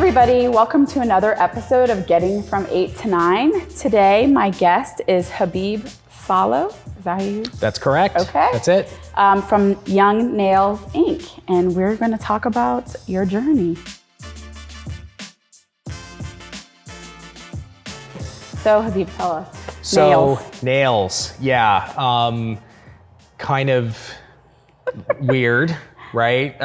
everybody, welcome to another episode of Getting From 8 to 9. Today, my guest is Habib Salo. Is that how you? That's correct. Okay. That's it. From Young Nails Inc. And we're going to talk about your journey. So Habib, tell us. So nails, yeah. Kind of weird, right?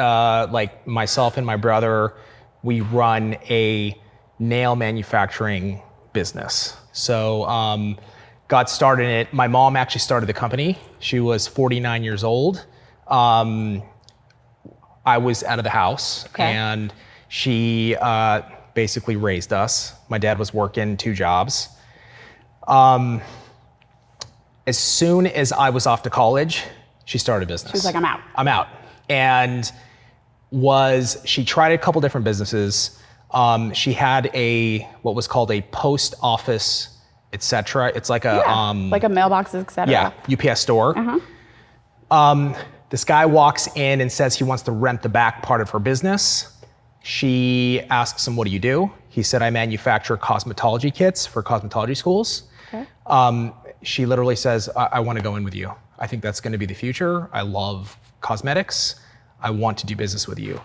Like myself and my brother, we run a nail manufacturing business. So got started in it. My mom actually started the company. She was 49 years old. I was out of the house, and she basically raised us. My dad was working 2 jobs. As soon as I was off to college, she started a business. She was like, I'm out. I'm out. And she tried a couple different businesses. She had what was called a post office, etc. It's like a like a mailbox, etc. Yeah, UPS store. This guy walks in and says he wants to rent the back part of her business. She asks him, "What do you do?" He said, "I manufacture cosmetology kits for cosmetology schools." Okay. She literally says, I want to go in with you. I think that's going to be the future. I love cosmetics. I want to do business with you.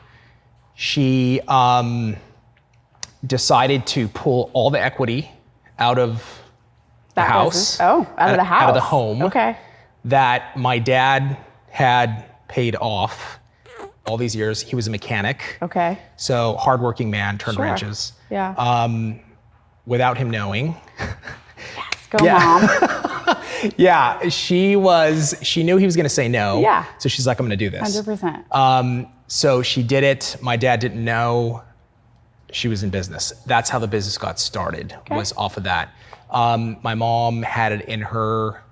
She decided to pull all the equity out of the house. Business. Oh, out of the house. Out of the home. Okay. That my dad had paid off all these years. He was a mechanic. Okay. So hardworking man, turned wrenches. Yeah. Without him knowing. Go Mom. Yeah, she knew he was gonna say no. Yeah. So she's like, I'm gonna do this. 100%. So she did it. My dad didn't know she was in business. That's how the business got started, was off of that. My mom had it in her,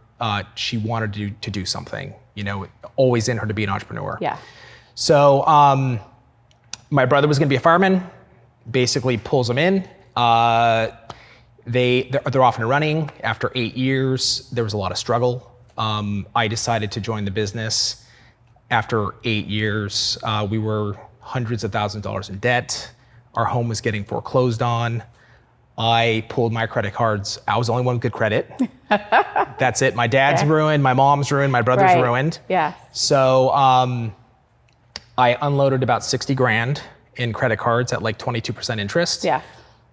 she wanted to do something, always in her to be an entrepreneur. Yeah. So my brother was gonna be a fireman, basically pulls him in. They're off and running. After 8 years, there was a lot of struggle. I decided to join the business. After 8 years, we were hundreds of thousands of dollars in debt. Our home was getting foreclosed on. I pulled my credit cards. I was the only one with good credit. That's it. My dad's ruined, my mom's ruined, my brother's ruined. Yeah. So I unloaded about 60 grand in credit cards at like 22% interest. Yeah.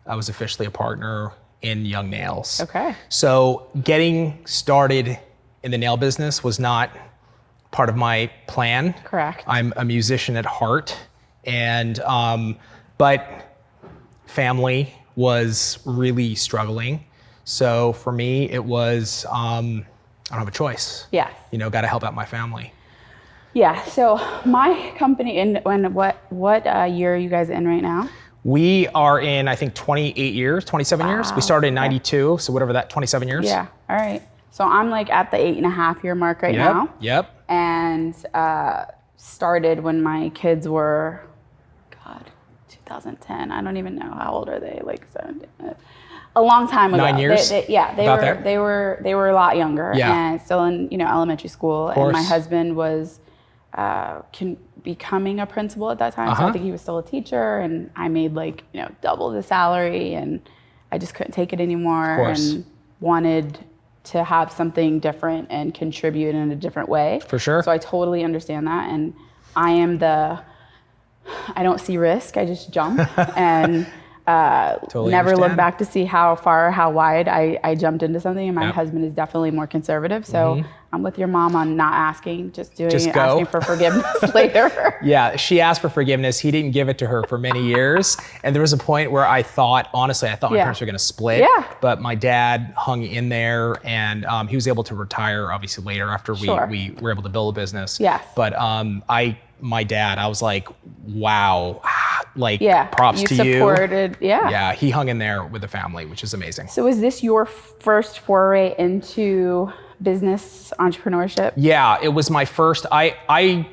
I was officially a partner in Young Nails. Okay. So getting started in the nail business was not part of my plan. Correct. I'm a musician at heart, and but family was really struggling. So for me, it was I don't have a choice. Yeah. Got to help out my family. Yeah. So my company, what year are you guys in right now? We are in, I think, 27 years. We started in 92, so whatever that, 27 years. Yeah, all right. So I'm like at the 8.5 year mark right now. Yep. And started when my kids were, 2010. I don't even know, how old are they? Like 17. A long time ago. 9 years. They were a lot younger. Yeah. And still in elementary school. And my husband was becoming a principal at that time. So I think he was still a teacher, and I made double the salary, and I just couldn't take it anymore and wanted to have something different and contribute in a different way. For sure. So I totally understand that. And I don't see risk, I just jump and totally never look back to see how far, how wide I jumped into something. And my husband is definitely more conservative. So I'm with your mom on not asking, just doing it, asking for forgiveness later. Yeah, she asked for forgiveness. He didn't give it to her for many years. And there was a point where I thought my parents were gonna split. Yeah. But my dad hung in there, and he was able to retire obviously later after we were able to build a business. Yes. But my dad, I was like, wow, props to you. You supported, Yeah, he hung in there with the family, which is amazing. So is this your first foray into business entrepreneurship? Yeah, it was my first. I'm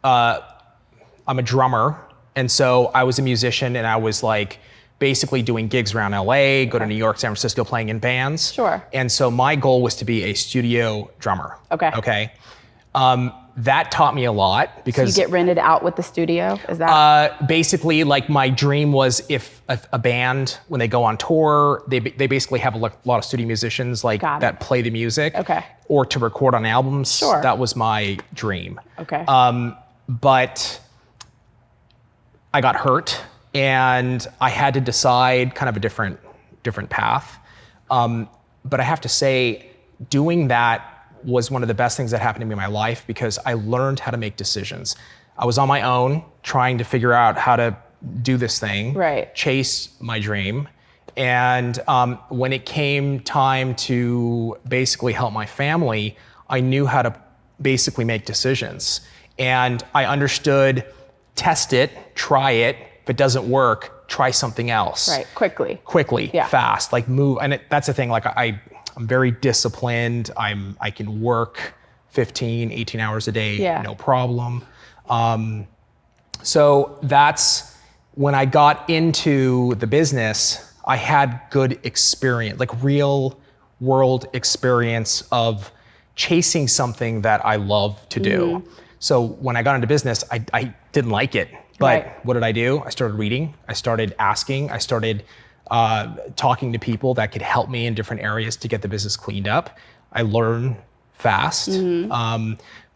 a drummer, and so I was a musician, and I was like basically doing gigs around LA, go to New York, San Francisco, playing in bands. Sure. And so my goal was to be a studio drummer. Okay. Okay. That taught me a lot because so you get rented out with the studio? Is that? Basically, like my dream was if a band, when they go on tour, they basically have a lot of studio musicians like that play the music. Okay. Or to record on albums. Sure. That was my dream. Okay. But I got hurt and I had to decide kind of a different path. But I have to say, doing that was one of the best things that happened to me in my life because I learned how to make decisions. I was on my own trying to figure out how to do this thing, chase my dream. And when it came time to basically help my family, I knew how to basically make decisions. And I understood, test it, try it. If it doesn't work, try something else. Right, quickly, fast, like move. And that's the thing, like I'm very disciplined. I can work 15, 18 hours a day, no problem. So that's when I got into the business, I had good experience, like real world experience of chasing something that I love to do. So when I got into business, I didn't like it. But what did I do? I started reading, I started asking, I started talking to people that could help me in different areas to get the business cleaned up. I learn fast.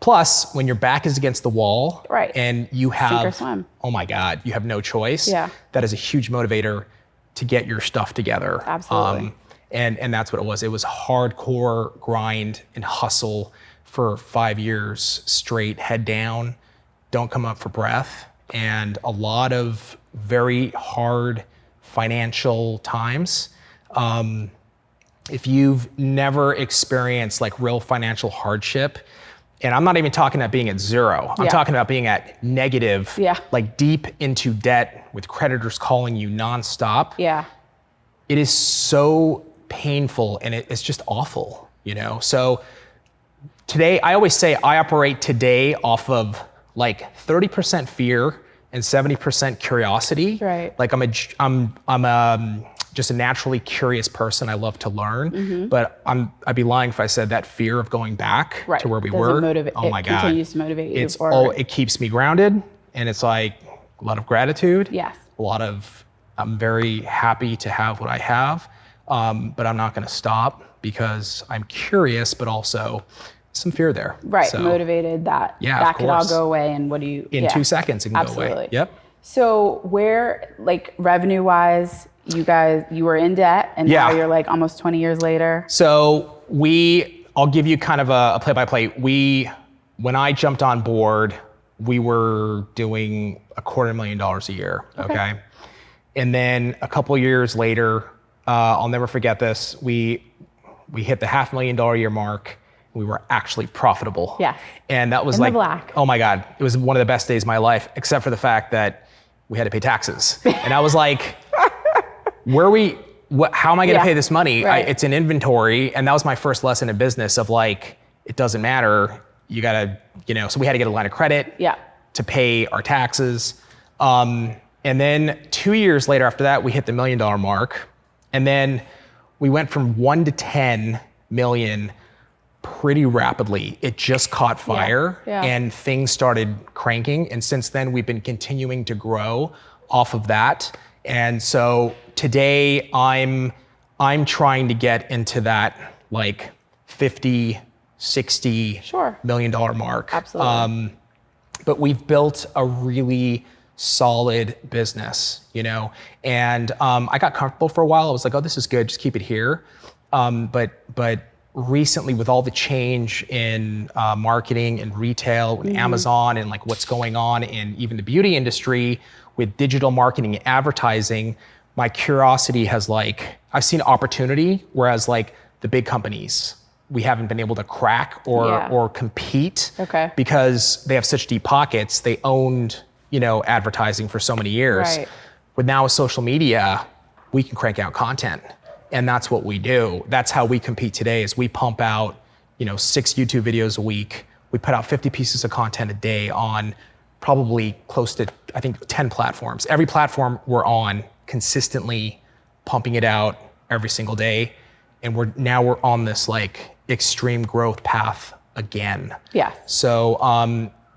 Plus, when your back is against the wall and you have, sink or swim. Oh my God, you have no choice. That is a huge motivator to get your stuff together. Absolutely. And that's what it was. It was hardcore grind and hustle for 5 years straight, head down, don't come up for breath, and a lot of very hard financial times. If you've never experienced like real financial hardship, and I'm not even talking about being at zero, I'm talking about being at negative, like deep into debt with creditors calling you nonstop. It is so painful and it's just awful, you know? So today, I always say I operate today off of like 30% fear and 70% curiosity. Like I'm just a naturally curious person. I love to learn, but I'd be lying if I said that fear of going back to where we were. Oh my God. It continues to motivate you forward. It keeps me grounded, and it's like a lot of gratitude. Yes. I'm very happy to have what I have, but I'm not gonna stop because I'm curious, but also some fear there. So, motivated that could all go away, and what do you... In 2 seconds it can go away. Yep. So where, like revenue wise, you were in debt and now you're like almost 20 years later. So I'll give you kind of a play-by-play. When I jumped on board, we were doing $250,000 a year, okay? And then a couple years later, I'll never forget this, we hit the $500,000 a year mark. We were actually profitable. And that was in the black. Oh my God, it was one of the best days of my life, except for the fact that we had to pay taxes. And I was like, how am I gonna pay this money? It's an inventory. And that was my first lesson in business of like, it doesn't matter. You gotta, so we had to get a line of credit to pay our taxes. And then 2 years later after that, we hit the $1 million mark. And then we went from 1 to 10 million pretty rapidly. It just caught fire and things started cranking. And since then we've been continuing to grow off of that. And so today I'm trying to get into that like 50, 60 million dollar mark. Absolutely. But we've built a really solid business, and I got comfortable for a while. I was like, oh, this is good, just keep it here. But recently, with all the change in marketing and retail and Amazon and like what's going on in even the beauty industry with digital marketing and advertising, my curiosity has I've seen opportunity, whereas like the big companies, we haven't been able to crack or compete because they have such deep pockets. They owned, advertising for so many years. But now with social media, we can crank out content. And that's what we do. That's how we compete today is we pump out, 6 YouTube videos a week. We put out 50 pieces of content a day on probably close to, I think, 10 platforms. Every platform we're on, consistently pumping it out every single day. And we're on this like extreme growth path again. Yes. So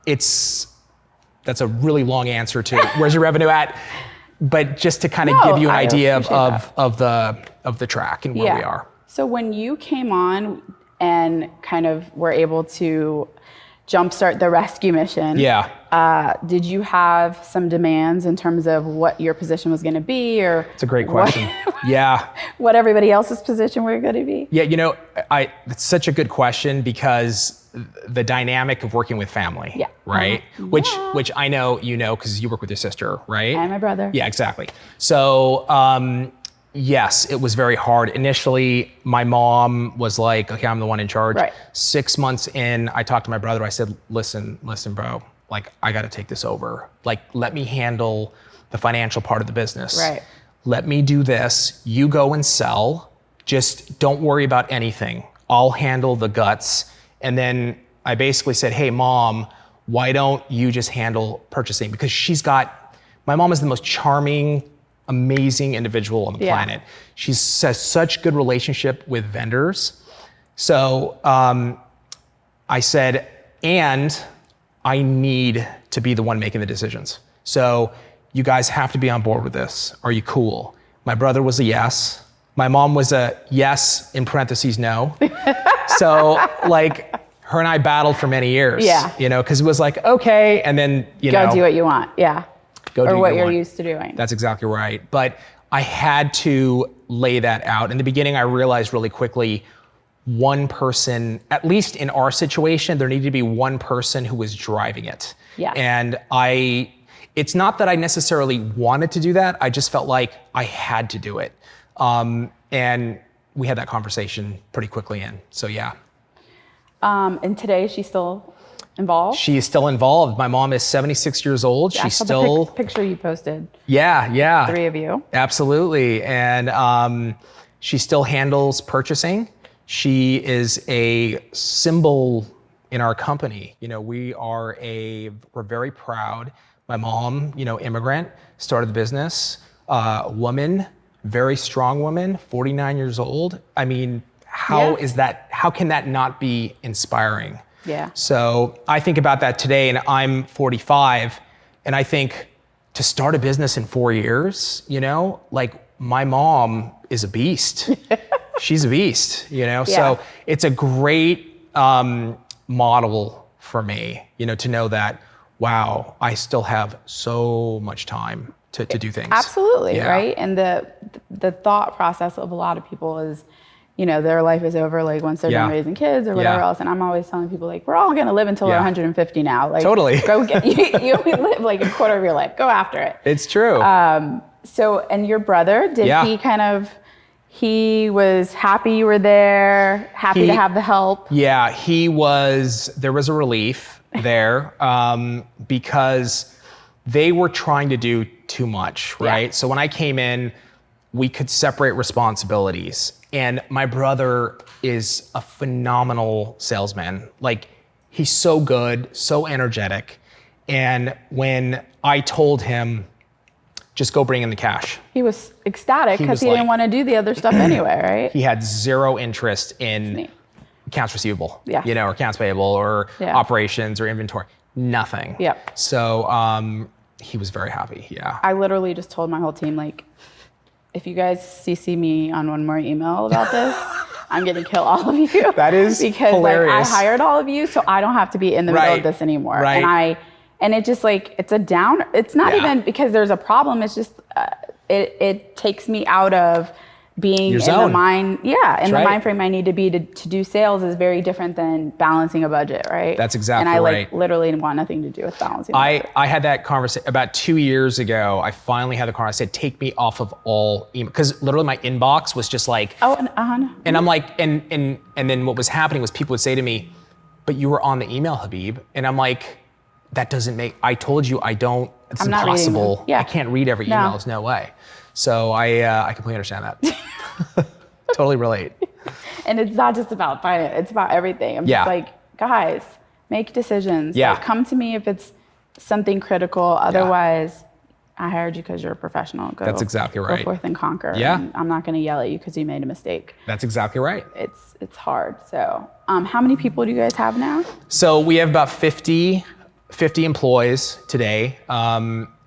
that's a really long answer to where's your revenue at, but just to kind of give you an idea of the track and where we are. So when you came on and kind of were able to jumpstart the rescue mission, did you have some demands in terms of what your position was going to be, or it's a great question. What everybody else's position were going to be? It's such a good question, because the dynamic of working with family, right? Which I know because you work with your sister, right? And my brother. Yeah, exactly. So yes, it was very hard. Initially, my mom was like, okay, I'm the one in charge. Right. 6 months in, I talked to my brother. I said, listen, bro, like, I got to take this over. Like, let me handle the financial part of the business. Right. Let me do this. You go and sell. Just don't worry about anything. I'll handle the guts. And then I basically said, hey, Mom, why don't you just handle purchasing? Because my mom is the most charming, amazing individual on the planet. She has such good relationship with vendors. So I said, and I need to be the one making the decisions. So you guys have to be on board with this. Are you cool? My brother was a yes. My mom was a yes, in parentheses, no. So like, her and I battled for many years, because it was like, okay, and then, go do what you want, or what you're used to doing. That's exactly right. But I had to lay that out. In the beginning, I realized really quickly, one person, at least in our situation, there needed to be one person who was driving it. Yeah. And it's not that I necessarily wanted to do that. I just felt like I had to do it. And we had that conversation pretty quickly in. So and today she's still involved? She is still involved. My mom is 76 years old. Yeah, She's still... the picture you posted. Yeah. 3 of you. Absolutely. And she still handles purchasing. She is a symbol in our company. We're very proud. My mom, immigrant, started the business, woman, very strong woman, 49 years old. I mean, how can that not be inspiring? Yeah. So I think about that today, and I'm 45, and I think to start a business in 4 years, like, my mom is a beast. She's a beast, So it's a great model for me, to know that, wow, I still have so much time to do things. Absolutely, right? And the thought process of a lot of people is, their life is over, like, once they're done raising kids or whatever else. And I'm always telling people, like, we're all going to live until we're 150 now. Like, totally. Go get, you only live like a quarter of your life. Go after it. It's true. So, and your brother, he was happy you were there, happy to have the help? Yeah, there was a relief there, because they were trying to do too much, right? So when I came in, we could separate responsibilities. And my brother is a phenomenal salesman. Like, he's so good, so energetic. And when I told him, just go bring in the cash, he was ecstatic because he didn't want to do the other stuff anyway, right? He had zero interest in accounts receivable, or accounts payable, or operations, or inventory, nothing. Yep. So he was very happy, I literally just told my whole team, like, if you guys CC me on one more email about this, I'm going to kill all of you. That is because hilarious. I hired all of you, so I don't have to be in the middle of this anymore. Right. And it just, like, it's a down. It's not even because there's a problem. It's just it takes me out of being in the mind. Yeah, in the mind frame I need to be to do sales is very different than balancing a budget, right? That's exactly right. And I literally want nothing to do with balancing. I had that conversation about 2 years ago. I finally had the conversation. I said, take me off of all email, because literally my inbox was just like, and I'm like, and then what was happening was people would say to me, but you were on the email, Habib, and I'm like, that doesn't make. I told you I don't. It's impossible. I can't read every email. There's no way. So I completely understand that. Totally relate. And it's not just about finance. It's about everything. I'm just like, guys, make decisions. Like, come to me if it's something critical. Otherwise, I hired you because you're a professional. That's exactly right. Go forth and conquer. Yeah. And I'm not going to yell at you because you made a mistake. That's exactly right. It's hard. So How many people do you guys have now? So we have about 50 employees today.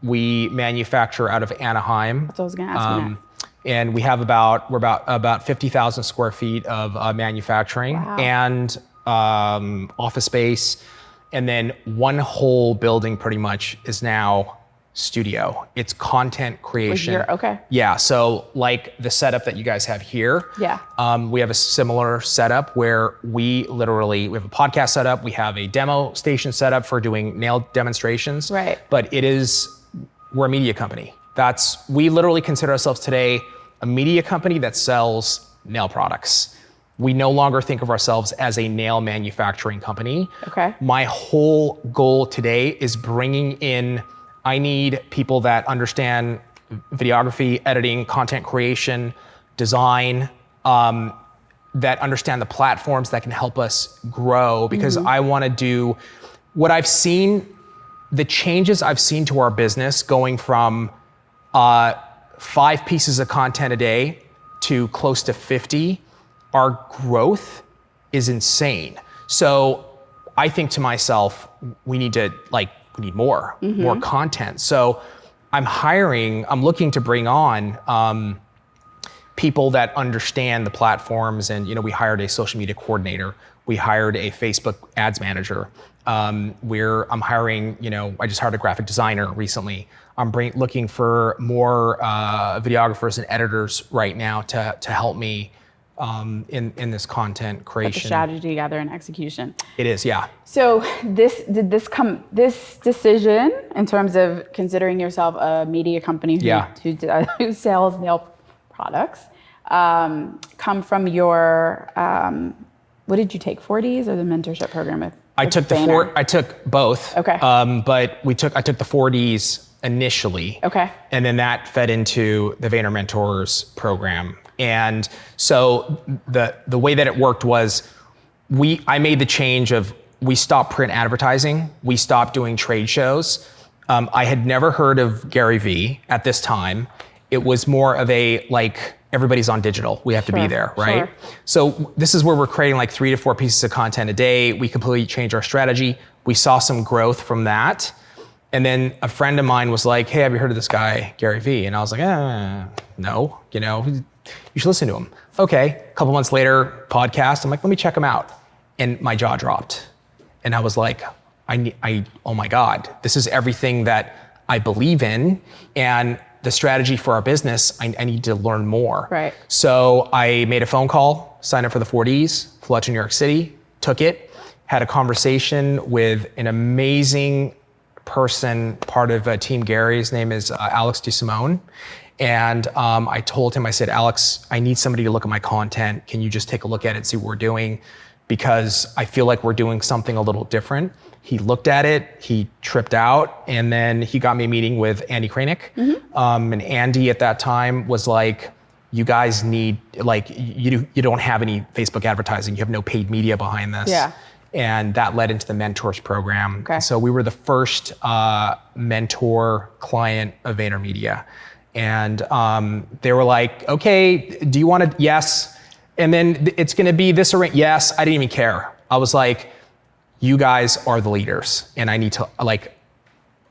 We manufacture out of Anaheim. That's what I was going to ask you next. And we have about 50,000 square feet of manufacturing and office space. And then one whole building pretty much is now studio. It's content creation. Okay. Yeah, so like the setup that you guys have here. Yeah. We have a similar setup where we have a podcast setup. We have a demo station setup for doing nail demonstrations. Right. But we're a media company. We literally consider ourselves today a media company that sells nail products. We no longer think of ourselves as a nail manufacturing company. Okay. My whole goal today is I need people that understand videography, editing, content creation, design, that understand the platforms that can help us grow, because I want to do what I've seen, the changes I've seen to our business going from 5 pieces of content a day to close to 50. Our growth is insane. So I think to myself, we need more content. So I'm looking to bring on people that understand the platforms. And, we hired a social media coordinator. We hired a Facebook ads manager. I'm hiring, I just hired a graphic designer recently. I'm looking for more videographers and editors right now to help me in this content creation. Like the strategy, gather, and execution. It is, yeah. So this decision in terms of considering yourself a media company who sells nail products, come from your, what did you take, 4Ds or the mentorship program with? I took both. Okay. But I took the 4Ds initially. Okay. And then that fed into the Vayner Mentors program. And so the way that it worked was I made the change of, we stopped print advertising. We stopped doing trade shows. I had never heard of Gary Vee at this time. It was more of everybody's on digital. We have to be there, right? Sure. So this is where we're creating 3 to 4 pieces of content a day. We completely changed our strategy. We saw some growth from that. And then a friend of mine was like, hey, have you heard of this guy, Gary Vee? And I was like, no, you should listen to him. Okay, a couple months later, podcast. I'm like, let me check him out. And my jaw dropped. And I was like, oh my God, this is everything that I believe in. And the strategy for our business, I need to learn more. Right. So I made a phone call, signed up for the 4Ds, flew out to New York City, took it, had a conversation with an amazing person, part of Team Gary. His name is Alex DeSimone. And I told him, I said, Alex, I need somebody to look at my content. Can you just take a look at it, see what we're doing? Because I feel like we're doing something a little different. He looked at it, he tripped out, and then he got me a meeting with Andy Kranick. And Andy at that time was like, you guys need, you don't have any Facebook advertising. You have no paid media behind this. Yeah. And that led into the Mentors program. Okay. So we were the first mentor client of VaynerMedia. And they were like, okay, do you want to, yes. And then it's going to be this or yes. I didn't even care. I was like, you guys are the leaders. And I need to,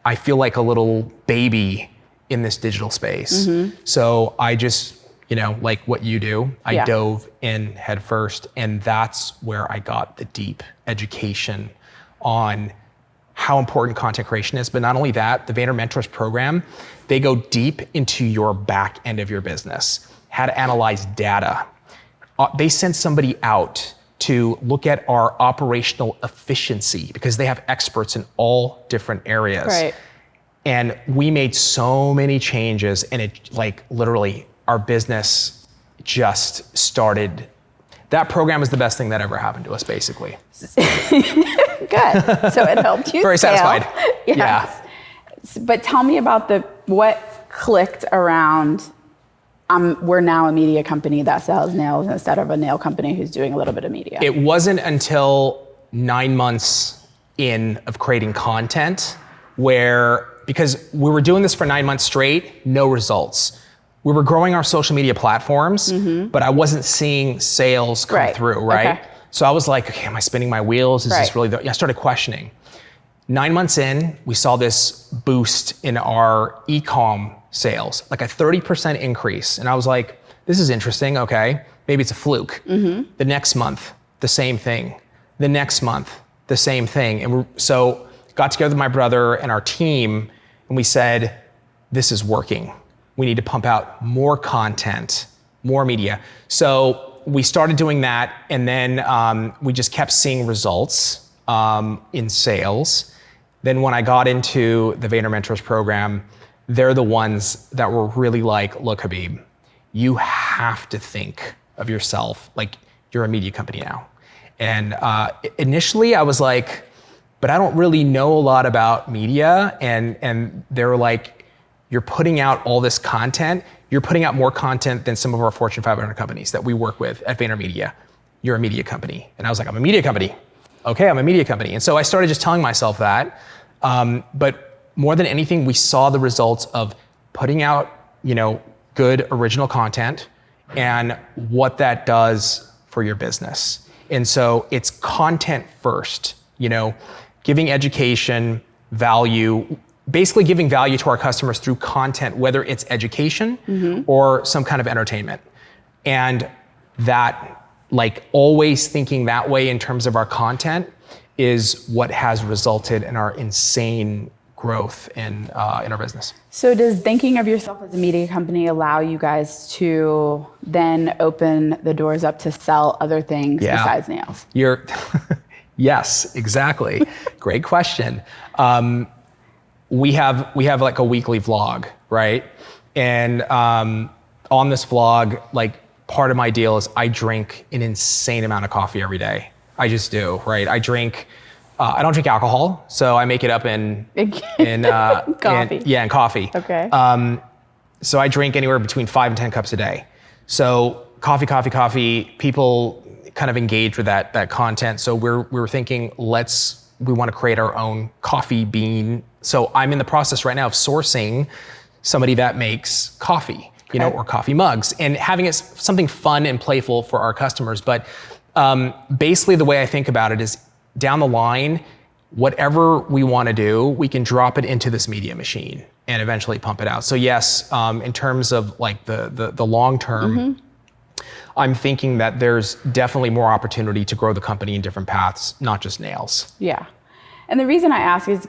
I feel like a little baby in this digital space. So I just, like what you do, I dove in head first. And that's where I got the deep education on how important content creation is. But not only that, the Vayner Mentors program, they go deep into your back end of your business, how to analyze data. They send somebody out to look at our operational efficiency because they have experts in all different areas. Right. And we made so many changes, and it literally our business just started. That program is the best thing that ever happened to us, basically. Good. So it helped you Very scale. satisfied. Yes. Yeah. But tell me about what clicked around. We're now a media company that sells nails instead of a nail company who's doing a little bit of media. It wasn't until 9 months in of creating content because we were doing this for 9 months straight, no results. We were growing our social media platforms, but I wasn't seeing sales come through, right? Okay. So I was like, okay, am I spinning my wheels? Is this really I started questioning. 9 months in, we saw this boost in our e-com sales, like a 30% increase. And I was like, this is interesting, okay. Maybe it's a fluke. The next month, the same thing. The next month, the same thing. And so got together with my brother and our team, and we said, this is working. We need to pump out more content, more media. So we started doing that, and then we just kept seeing results in sales. Then when I got into the Vayner Mentors program, they're the ones that were really like, look, Habib, you have to think of yourself like you're a media company now. And initially I was like, but I don't really know a lot about media. And they were like, you're putting out all this content. You're putting out more content than some of our Fortune 500 companies that we work with at VaynerMedia. You're a media company. And I was like, I'm a media company. Okay, I'm a media company. And so I started just telling myself that. But more than anything, we saw the results of putting out, good original content and what that does for your business. And so it's content first, giving education, value, basically giving value to our customers through content, whether it's education or some kind of entertainment. And that, like, always thinking that way in terms of our content is what has resulted in our insane growth in our business. So does thinking of yourself as a media company allow you guys to then open the doors up to sell other things besides nails? Yes, exactly. Great question. We have like a weekly vlog, right? And on this vlog, like, part of my deal is I drink an insane amount of coffee every day. I just do, right? I don't drink alcohol, so I make it up in coffee. In coffee. Okay. So I drink anywhere between 5 and 10 cups a day. So coffee. People kind of engage with that content. So we're thinking, we want to create our own coffee bean. So I'm in the process right now of sourcing somebody that makes coffee, or coffee mugs, and having it something fun and playful for our customers. But basically the way I think about it is, down the line, whatever we want to do, we can drop it into this media machine and eventually pump it out. So yes, in terms of like the long term, I'm thinking that there's definitely more opportunity to grow the company in different paths, not just nails. Yeah. And the reason I ask is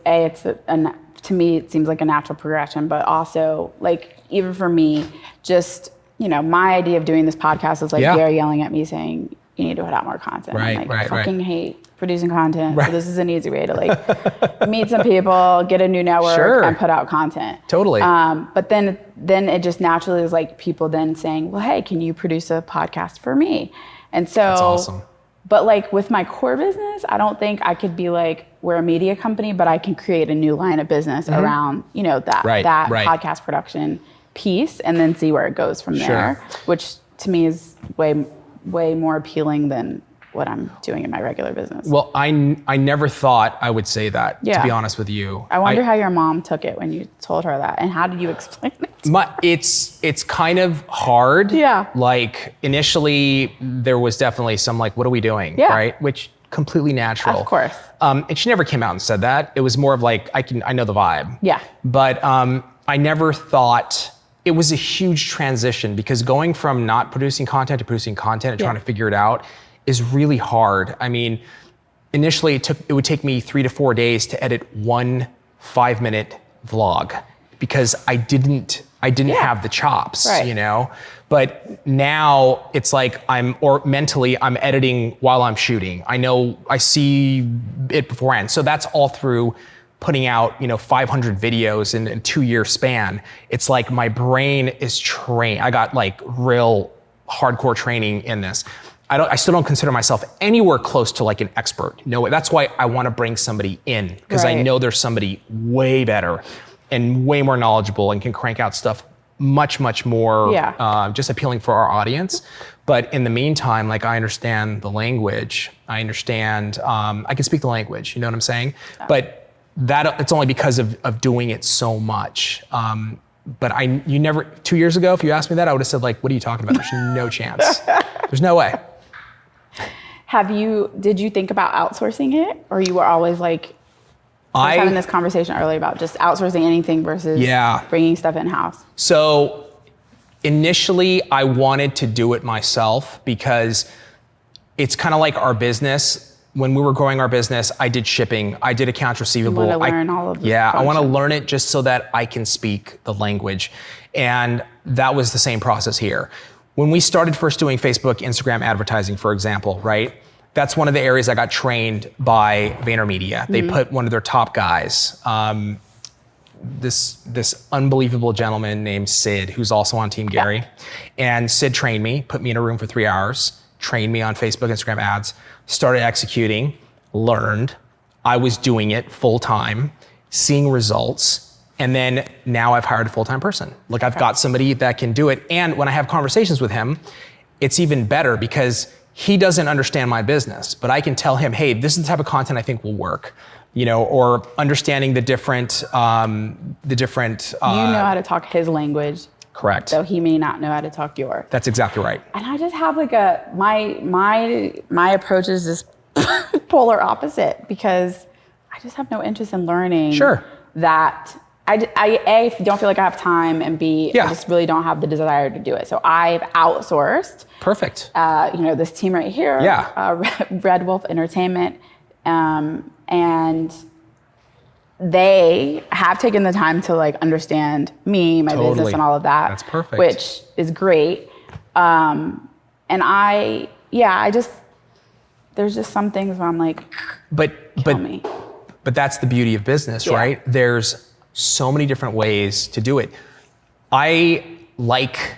it's to me, it seems like a natural progression, but also, like, even for me, just, my idea of doing this podcast is like Gary yelling at me saying, you need to put out more content. I fucking hate producing content. So this is an easy way to, like, meet some people, get a new network, and put out content. Totally. But then it just naturally is like people then saying, well, hey, can you produce a podcast for me? And so that's awesome. But like with my core business, I don't think I could be like, we're a media company, but I can create a new line of business around, that podcast production piece, and then see where it goes from there, which to me is way more appealing than what I'm doing in my regular business. Well, I never thought I would say that, to be honest with you. I wonder how your mom took it when you told her that, and how did you explain it? It's kind of hard. Yeah. Like, initially there was definitely some like, what are we doing? Yeah. Right? Which completely natural. Of course. And she never came out and said that. It was more of like, I know the vibe. Yeah. But I never thought. It was a huge transition, because going from not producing content to producing content and trying to figure it out is really hard. I mean, initially it would take me 3 to 4 days to edit one 5-minute vlog, because I didn't have the chops, But now it's like mentally I'm editing while I'm shooting. I see it beforehand. So that's all through putting out 500 videos in a 2-year span. It's like my brain is trained. I got like real hardcore training in this. I still don't consider myself anywhere close to like an expert. No way. That's why I want to bring somebody in, because I know there's somebody way better and way more knowledgeable and can crank out stuff much more just appealing for our audience. But in the meantime, like, I understand the language. I understand, I can speak the language, you know what I'm saying? Yeah. But it's only because of doing it so much. But you never, 2 years ago, if you asked me that, I would have said, like, what are you talking about? There's no chance. There's no way. Did you think about outsourcing it, or you were always like, I was having this conversation earlier about just outsourcing anything versus bringing stuff in-house? So initially I wanted to do it myself because it's kind of like our business. When we were growing our business, I did shipping, I did accounts receivable. You want to learn all of this I want to learn it just so that I can speak the language. And that was the same process here. When we started first doing Facebook, Instagram advertising, for example, right? That's one of the areas I got trained by VaynerMedia. They put one of their top guys, this unbelievable gentleman named Sid, who's also on Team Gary. And Sid trained me, put me in a room for 3 hours, trained me on Facebook, Instagram ads, started executing, learned. I was doing it full time, seeing results. And then now I've hired a full-time person. Like I've got somebody that can do it. And when I have conversations with him, it's even better because he doesn't understand my business, but I can tell him, hey, this is the type of content I think will work, or understanding the different. You know how to talk his language. Correct. So he may not know how to talk yours. That's exactly right. And I just have like my approach is just polar opposite because I just have no interest in learning. Sure. That I don't feel like I have time, and B, I just really don't have the desire to do it. So I've outsourced. Perfect. This team right here, Red Wolf Entertainment, and they have taken the time to like understand me, my business, and all of that. That's perfect. Which is great. And there's just some things where I'm like, tell me. But that's the beauty of business, right? There's so many different ways to do it. I like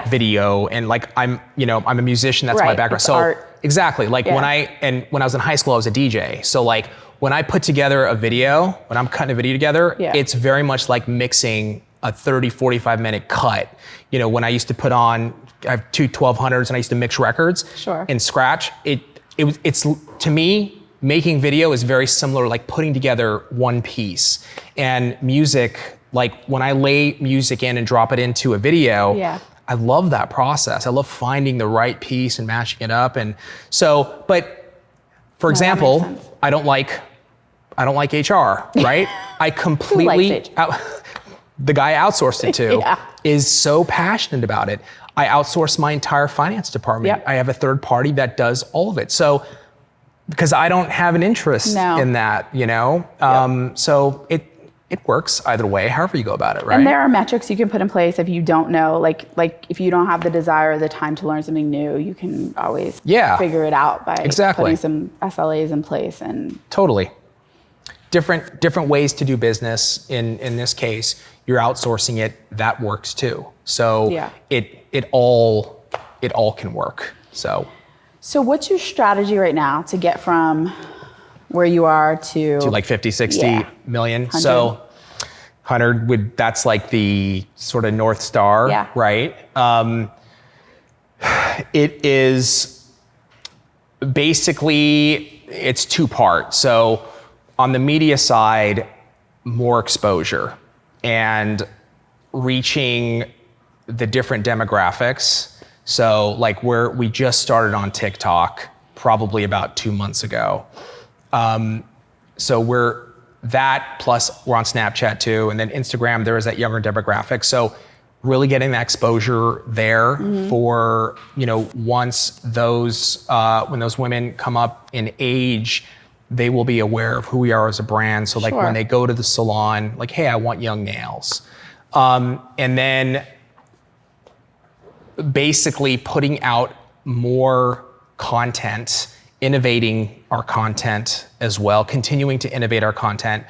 video, and like I'm a musician. That's my background. So art. Exactly. Like when I was in high school, I was a DJ. So like when I put together a video, when I'm cutting a video together, it's very much like mixing a 30, 45 minute cut. When I used to put on, I have two 1200s and I used to mix records in Scratch. It's to me, making video is very similar, like putting together one piece. And music, like when I lay music in and drop it into a video, I love that process. I love finding the right piece and matching it up. And so, but for example, I don't like HR, right? I completely, the guy I outsourced it to is so passionate about it. I outsource my entire finance department. I have a third party that does all of it. So, because I don't have an interest in that, so it works either way, however you go about it, right? And there are metrics you can put in place if you don't know, like if you don't have the desire or the time to learn something new, you can always figure it out by putting some SLAs in place. And totally. Different ways to do business. In this case, you're outsourcing it, that works too. So it all can work. So what's your strategy right now to get from where you are to like 50, 60 million? 100. So 100 that's like the sort of North Star, right? It is basically, it's two parts. So on the media side, more exposure and reaching the different demographics. So like we just started on TikTok probably about 2 months ago. So we're that, plus we're on Snapchat too. And then Instagram, there is that younger demographic. So really getting that exposure there for, once those, when those women come up in age, they will be aware of who we are as a brand. So like when they go to the salon, like, hey, I want young nails. And then basically putting out more content, innovating our content as well, continuing to innovate our content,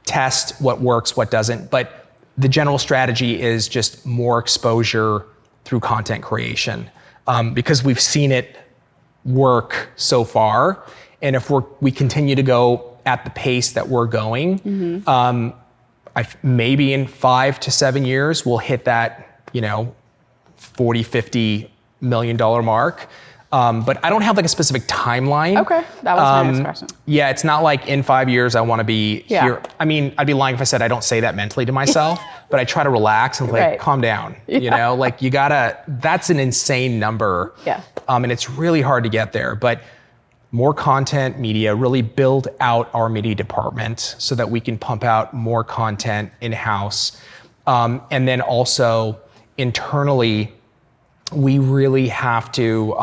test what works, what doesn't. But the general strategy is just more exposure through content creation, because we've seen it work so far. And if we continue to go at the pace that we're going, maybe in 5 to 7 years, we'll hit that, $40, $50 million mark. But I don't have like a specific timeline. Okay, that was my next question. Yeah, it's not like in 5 years I want to be here. I mean, I'd be lying if I said I don't say that mentally to myself, but I try to relax and like calm down. Like that's an insane number. And it's really hard to get there. But more content media, really build out our media department so that we can pump out more content in-house. And then also internally, we really have to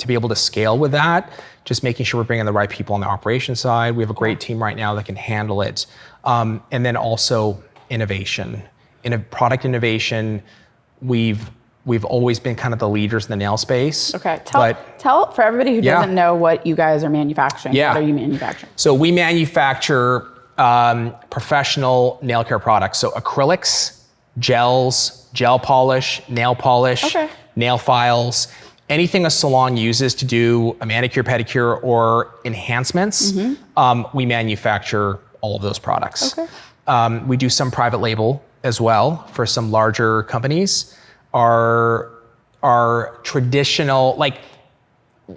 be able to scale with that, just making sure we're bringing the right people on the operations side. We have a great team right now that can handle it. And then also innovation. In a product innovation, we've always been kind of the leaders in the nail space. Okay, tell for everybody who doesn't know what you guys are manufacturing. What are you manufacturing? So we manufacture professional nail care products. So acrylics, gels, gel polish, nail polish, nail files, anything a salon uses to do a manicure, pedicure, or enhancements, we manufacture all of those products. We do some private label as well for some larger companies. Our traditional, like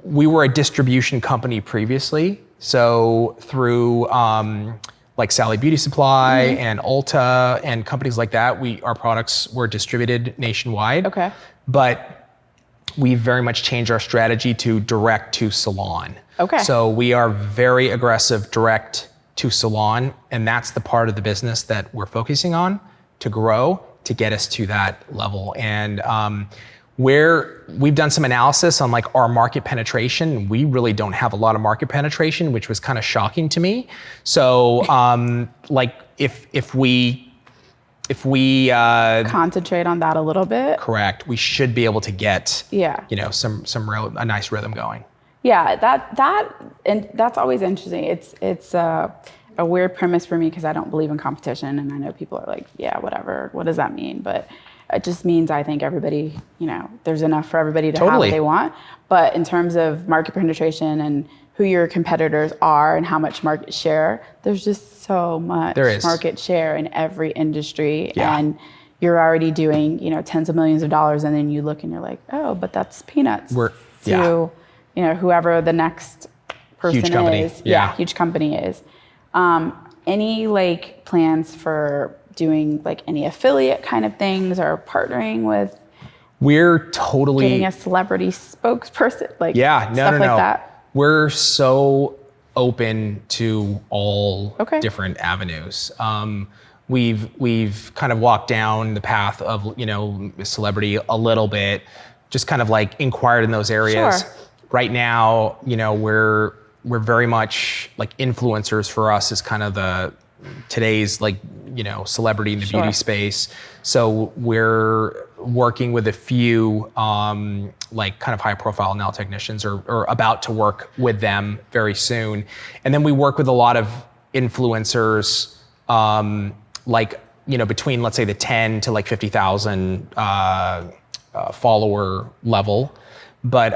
we were a distribution company previously. So through like Sally Beauty Supply and Ulta and companies like that, our products were distributed nationwide. But we very much changed our strategy to direct to salon. So we are very aggressive direct to salon, and that's the part of the business that we're focusing on to grow, to get us to that level. And we've done some analysis on like our market penetration. We really don't have a lot of market penetration, which was kind of shocking to me. So like if we concentrate on that a little bit. Correct. We should be able to get a nice rhythm going. Yeah, and that's always interesting. It's a weird premise for me because I don't believe in competition, and I know people are like, yeah, whatever. What does that mean? But it just means I think everybody, there's enough for everybody to have what they want. But in terms of market penetration and who your competitors are and how much market share, there's just so much market share in every industry. And you're already doing, tens of millions of dollars, and then you look and you're like, oh, but that's peanuts to whoever the next person huge company. is. Huge company is. Any like plans for doing like any affiliate kind of things or partnering with? We're totally getting a celebrity spokesperson, like stuff like that. We're so open to all different avenues. We've kind of walked down the path of celebrity a little bit, just kind of like inquired in those areas. Right now, we're very much like influencers for us is kind of today's like, celebrity in the beauty space. So we're working with a few like kind of high profile nail technicians or about to work with them very soon. And then we work with a lot of influencers like, between let's say the 10 to like 50,000 follower level. But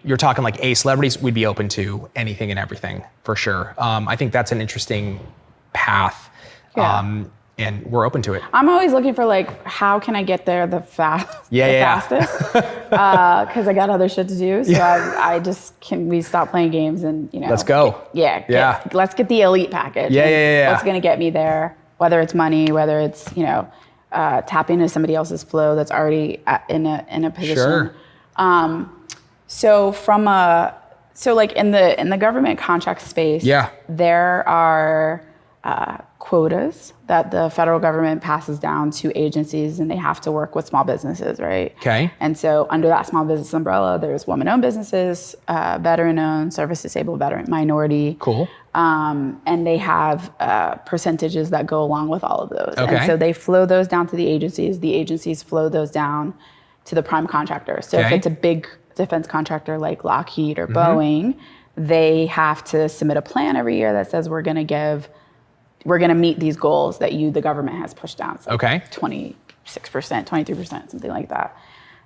you're talking like celebrities, we'd be open to anything and everything for sure. I think that's an interesting path. And we're open to it. I'm always looking for like, how can I get there the fastest? Because I got other shit to do. So I just, can we stop playing games and, let's go. Let's get the elite package. What's going to get me there? Whether it's money, whether it's, tapping into somebody else's flow that's already in a position. So like in the government contract space, there are quotas that the federal government passes down to agencies, and they have to work with small businesses, right? And so under that small business umbrella, there's woman-owned businesses, veteran-owned, service-disabled, veteran, minority. And they have percentages that go along with all of those. And so they flow those down to the agencies flow those down to the prime contractor. So if it's a big defense contractor like Lockheed or Boeing, they have to submit a plan every year that says we're going to meet these goals that the government has pushed down. So 26%, 23%, something like that.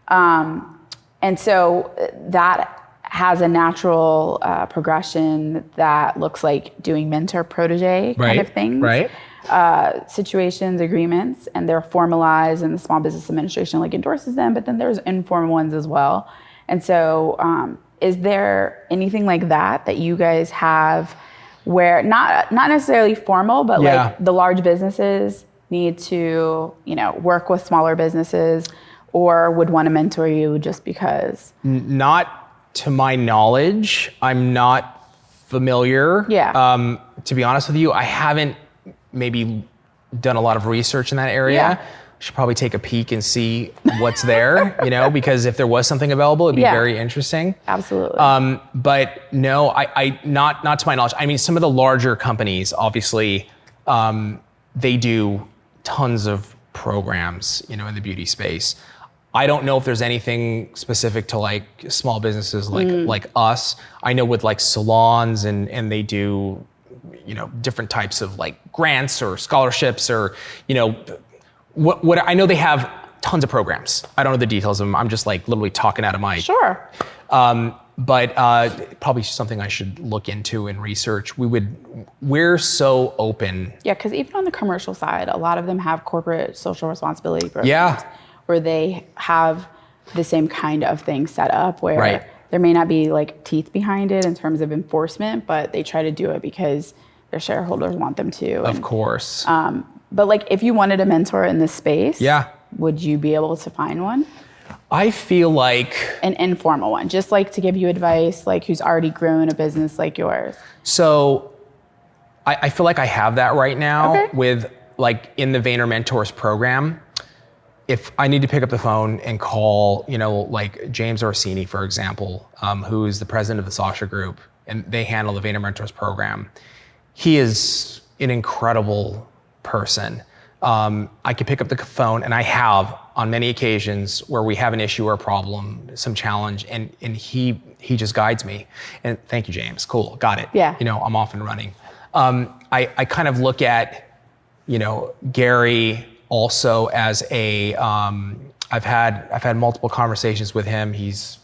And so that has a natural progression that looks like doing mentor-protege kind of things. Situations, agreements, and they're formalized, and the Small Business Administration like endorses them, but then there's informal ones as well. And so is there anything like that you guys have where not necessarily formal, but like the large businesses need to, work with smaller businesses or would want to mentor you just because? Not To my knowledge, I'm not familiar. Yeah. To be honest with you, I haven't maybe done a lot of research in that area. Yeah. Should probably take a peek and see what's there, because if there was something available, it'd be very interesting. Absolutely. But no, I not to my knowledge. I mean, some of the larger companies, obviously, they do tons of programs, in the beauty space. I don't know if there's anything specific to like small businesses like us. I know with like salons and they do, different types of like grants or scholarships or, what I know they have tons of programs. I don't know the details of them. I'm just like literally talking out of my. Sure. But probably something I should look into and research. We're so open. Yeah, because even on the commercial side, a lot of them have corporate social responsibility programs. Yeah. Where they have the same kind of thing set up where there may not be like teeth behind it in terms of enforcement, but they try to do it because their shareholders want them to. Of course. But like if you wanted a mentor in this space, would you be able to find one? I feel like an informal one, just like to give you advice, like who's already grown a business like yours. So I feel like I have that right now with like in the Vayner Mentors program. If I need to pick up the phone and call, like James Orsini, for example, who is the president of the Sasha Group, and they handle the Vayner Mentors program. He is an incredible person. I can pick up the phone, and I have on many occasions where we have an issue or a problem, some challenge, and he just guides me. And thank you, James. Cool, got it. Yeah. I'm off and running. I kind of look at, Gary also as a. I've had multiple conversations with him. He's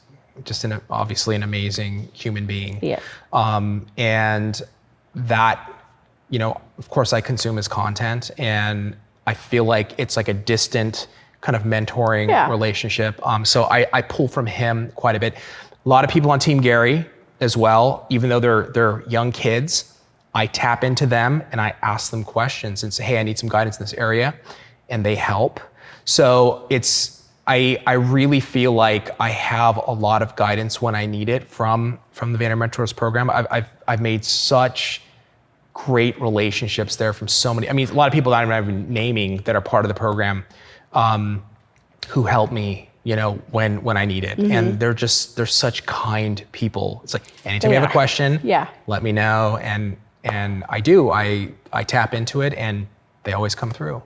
just obviously an amazing human being. Yeah. And that, of course, I consume his content, and I feel like it's like a distant kind of mentoring relationship. So I pull from him quite a bit. A lot of people on Team Gary as well, even though they're young kids, I tap into them and I ask them questions and say, hey, I need some guidance in this area, and they help. So I really feel like I have a lot of guidance when I need it from the Vayner Mentors program. I've made such great relationships there from so many. I mean, a lot of people that I'm even naming that are part of the program, who help me, when I need it. Mm-hmm. And they're such kind people. It's like anytime you have a question, let me know. And I do. I tap into it, and they always come through.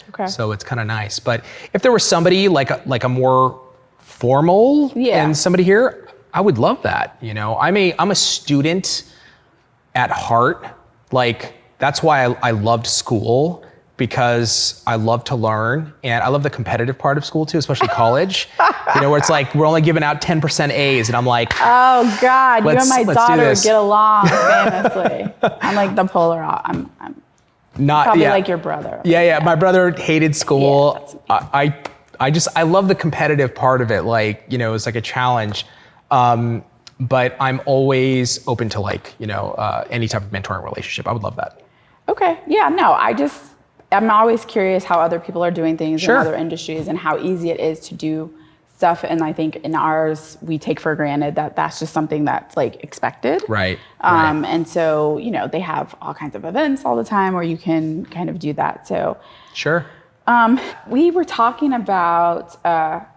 Okay. So it's kind of nice. But if there was somebody like a more formal and somebody here, I would love that. I'm a student at heart. Like that's why I loved school, because I love to learn, and I love the competitive part of school too, especially college. Where it's like we're only giving out 10% A's, and I'm like, oh God, you and my daughter get along famously. I'm like the polar. I'm not probably like your brother. Yeah. My brother hated school. I love the competitive part of it. Like it's like a challenge. But I'm always open to like, any type of mentoring relationship. I would love that. Okay. Yeah, no, I'm always curious how other people are doing things in other industries and how easy it is to do stuff. And I think in ours, we take for granted that that's just something that's like expected. Right. And so, they have all kinds of events all the time where you can kind of do that. So. Sure. We were talking about,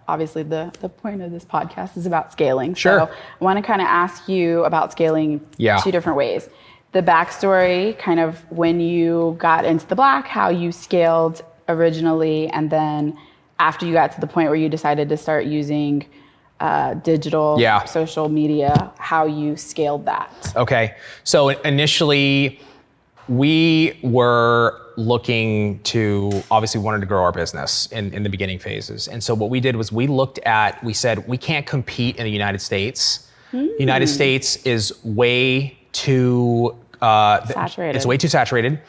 obviously the point of this podcast is about scaling. Sure. So I want to kind of ask you about scaling two different ways. The backstory, kind of when you got into the black, how you scaled originally, and then after you got to the point where you decided to start using digital social media, how you scaled that. Okay. So initially, we were looking to, obviously wanted to grow our business in the beginning phases. And so what we did was we said, we can't compete in the United States. The United States is way too saturated. It's way too saturated.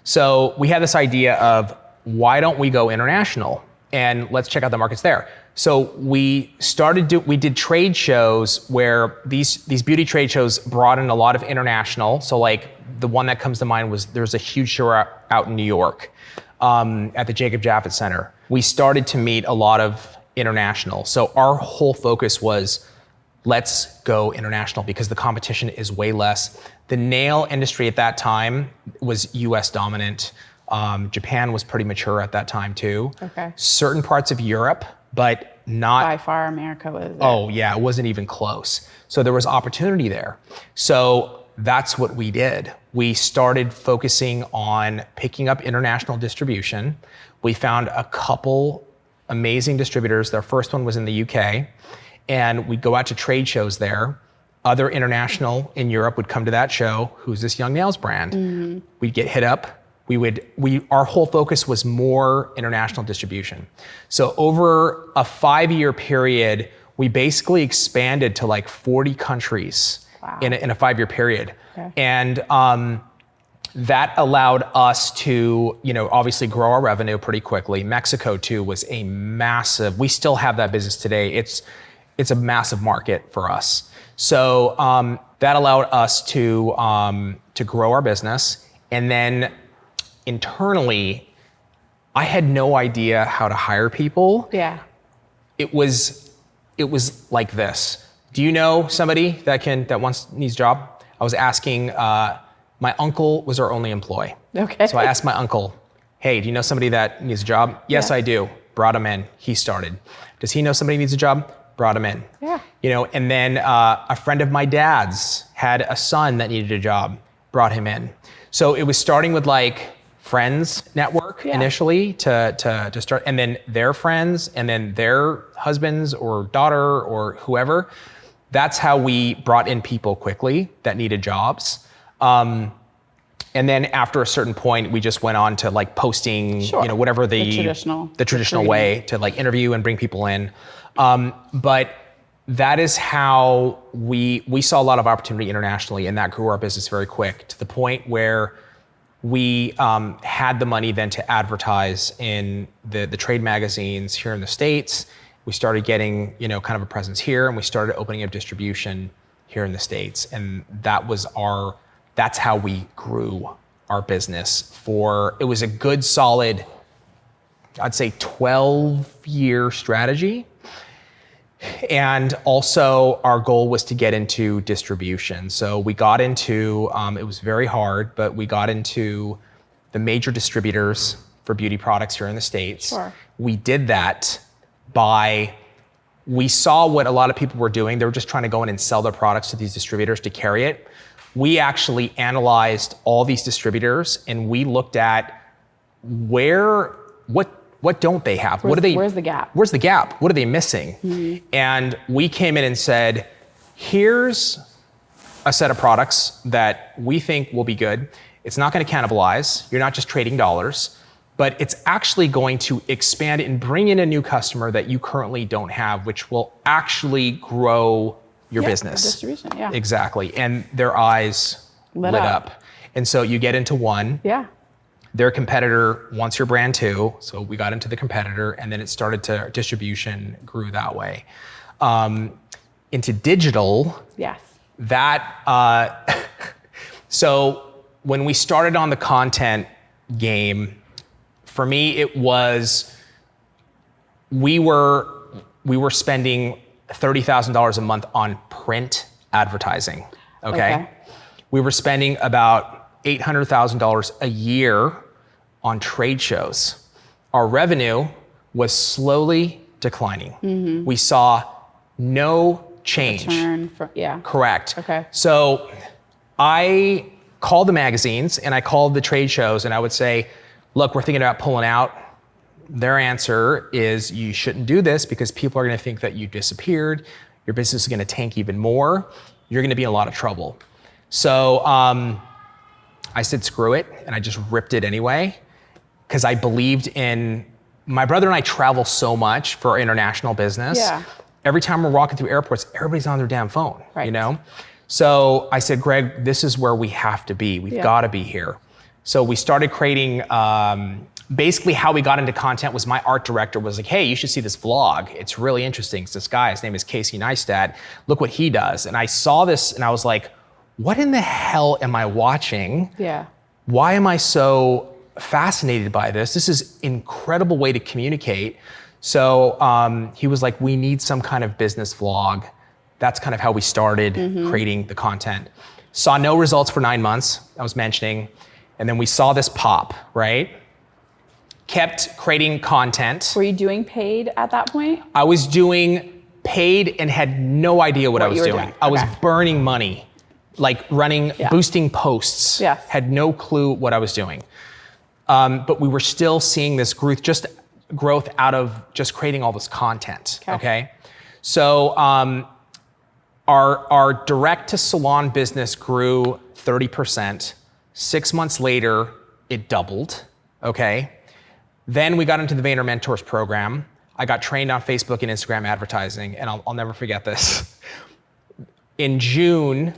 So we had this idea of, why don't we go international and let's check out the markets there. So we did trade shows where these beauty trade shows brought in a lot of international. So like the one that comes to mind was there's a huge show out in New York at the Jacob Javits Center. We started to meet a lot of international. So our whole focus was, let's go international because the competition is way less. The nail industry at that time was US dominant. Japan was pretty mature at that time too. Okay. Certain parts of Europe, but not by far America was there. Oh yeah, it wasn't even close. So there was opportunity there. So that's what we did. We started focusing on picking up international distribution. We found a couple amazing distributors. Their first one was in the UK, and we'd go out to trade shows there. Other international in Europe would come to that show. Who's this young nails brand? Mm-hmm. We'd get hit up. Our whole focus was more international distribution. So over a 5-year period, we basically expanded to like 40 countries in a 5-year period. Okay. And that allowed us to, obviously grow our revenue pretty quickly. Mexico too was a massive, we still have that business today. It's a massive market for us. So that allowed us to grow our business. And then internally, I had no idea how to hire people. Yeah. It was like this. Do you know somebody that needs a job? I was asking, my uncle was our only employee. Okay. So I asked my uncle, hey, do you know somebody that needs a job? Yes, I do. Brought him in. He started. Does he know somebody needs a job? Brought him in. Yeah. And then a friend of my dad's had a son that needed a job. Brought him in. So it was starting with like friends network initially to start, and then their friends, and then their husbands or daughter or whoever. That's how we brought in people quickly that needed jobs. And then after a certain point, we just went on to like posting, whatever the traditional way to like interview and bring people in. But that is how we saw a lot of opportunity internationally, and that grew our business very quick to the point where we had the money then to advertise in the trade magazines here in the States. We started getting, kind of a presence here, and we started opening up distribution here in the States. And that's how we grew our business it was a good solid, I'd say 12-year strategy. And also our goal was to get into distribution. So we got into, it was very hard, but we got into the major distributors for beauty products here in the States. Sure. We did that we saw what a lot of people were doing. They were just trying to go in and sell their products to these distributors to carry it. We actually analyzed all these distributors, and we looked at what don't they have? Where's the gap? Where's the gap? What are they missing? Mm-hmm. And we came in and said, here's a set of products that we think will be good. It's not going to cannibalize. You're not just trading dollars, but it's actually going to expand and bring in a new customer that you currently don't have, which will actually grow your business. Distribution, yeah. Exactly. And their eyes lit up. And so you get into one. Yeah. Their competitor wants your brand too. So we got into the competitor, and then it started distribution grew that way. Into digital. Yes. So when we started on the content game, for me, it was, we were spending $30,000 a month on print advertising, okay? We were spending about $800,000 a year on trade shows. Our revenue was slowly declining. Mm-hmm. We saw no change. Correct. Okay. So I called the magazines and I called the trade shows, and I would say, look, we're thinking about pulling out. Their answer is, you shouldn't do this because people are going to think that you disappeared. Your business is going to tank even more. You're going to be in a lot of trouble. So I said, screw it. And I just ripped it anyway, because I believed in, my brother and I travel so much for our international business. Yeah. Every time we're walking through airports, everybody's on their damn phone, So I said, Greg, this is where we have to be. We've got to be here. So we started creating, basically how we got into content was my art director was like, hey, you should see this vlog. It's really interesting. It's this guy, his name is Casey Neistat. Look what he does. And I saw this and I was like, what in the hell am I watching? Yeah. Why am I so fascinated by this? This is an incredible way to communicate. So he was like, we need some kind of business vlog That's kind of how we started creating the content. Saw no results for 9 months, I was mentioning. And then we saw this pop, right? Kept creating content. Were you doing paid at that point? I was doing paid and had no idea what I was doing. Okay. I was burning money, like running, boosting posts. Yes. Had no clue what I was doing. But we were still seeing this growth out of just creating all this content, okay? So our direct to salon business grew 30%. 6 months later, it doubled, okay? Then we got into the Vayner Mentors program. I got trained on Facebook and Instagram advertising, and I'll never forget this. In June,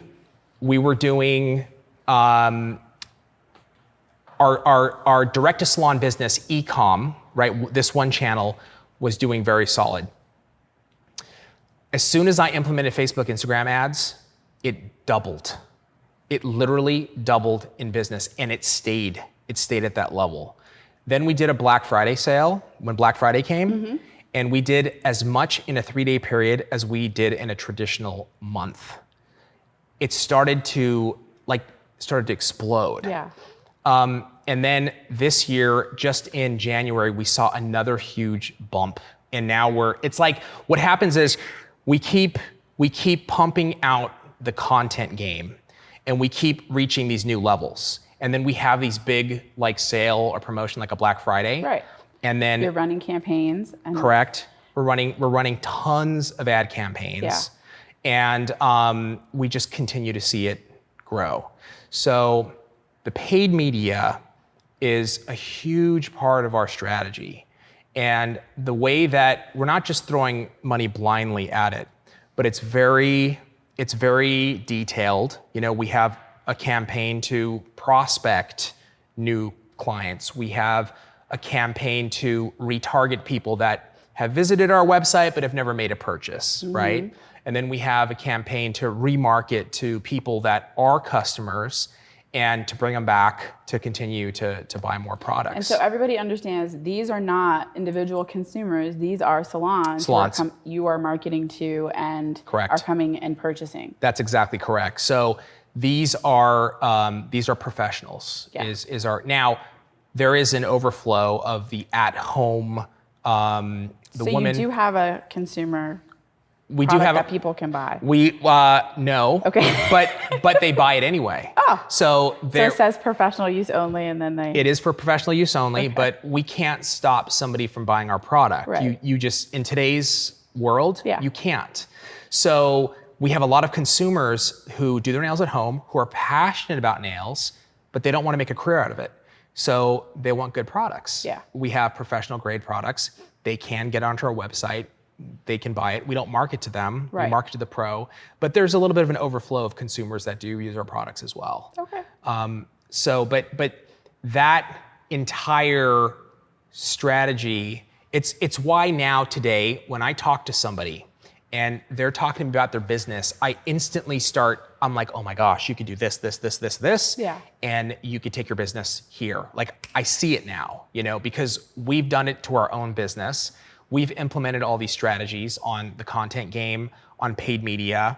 we were doing our direct to salon business, e-com, right? This one channel was doing very solid. As soon as I implemented Facebook, Instagram ads, it doubled. It literally doubled in business, and it stayed at that level. Then we did a Black Friday sale when Black Friday came, and we did as much in a 3-day period as we did in a traditional month. It started to explode. Yeah. And then this year, just in January, we saw another huge bump. And now it's like, what happens is we keep pumping out the content game, and we keep reaching these new levels. And then we have these big like sale or promotion like a Black Friday. Right. And then you're running campaigns. Correct. We're running tons of ad campaigns. Yeah. And we just continue to see it grow. So the paid media is a huge part of our strategy. And the way that we're not just throwing money blindly at it, but it's very detailed. You know, we have a campaign to prospect new clients. We have a campaign to retarget people that have visited our website but have never made a purchase, right? And then we have a campaign to remarket to people that are customers and to bring them back to continue to buy more products. And so everybody understands these are not individual consumers. These are salons. You are marketing to and are coming and purchasing. That's exactly correct. So these are professionals. Yeah. Now there is an overflow of the at-home. You do have a consumer. We do have that people can buy. No. Okay. but they buy it anyway. Oh. So it says professional use only, and then It is for professional use only, but we can't stop somebody from buying our product. Right. You just in today's world, Yeah. you can't. So we have a lot of consumers who do their nails at home, who are passionate about nails, but they don't want to make a career out of it. So they want good products. Yeah. We have professional grade products. They can get onto our website. They can buy it. We don't market to them. Right. We market to the pro. But there's a little bit of an overflow of consumers that do use our products as well. Okay. But that entire strategy, it's why now today when I talk to somebody and they're talking about their business, I instantly I'm like, oh my gosh, you could do this. Yeah. And you could take your business here. Like I see it now, because we've done it to our own business. We've implemented all these strategies on the content game, on paid media,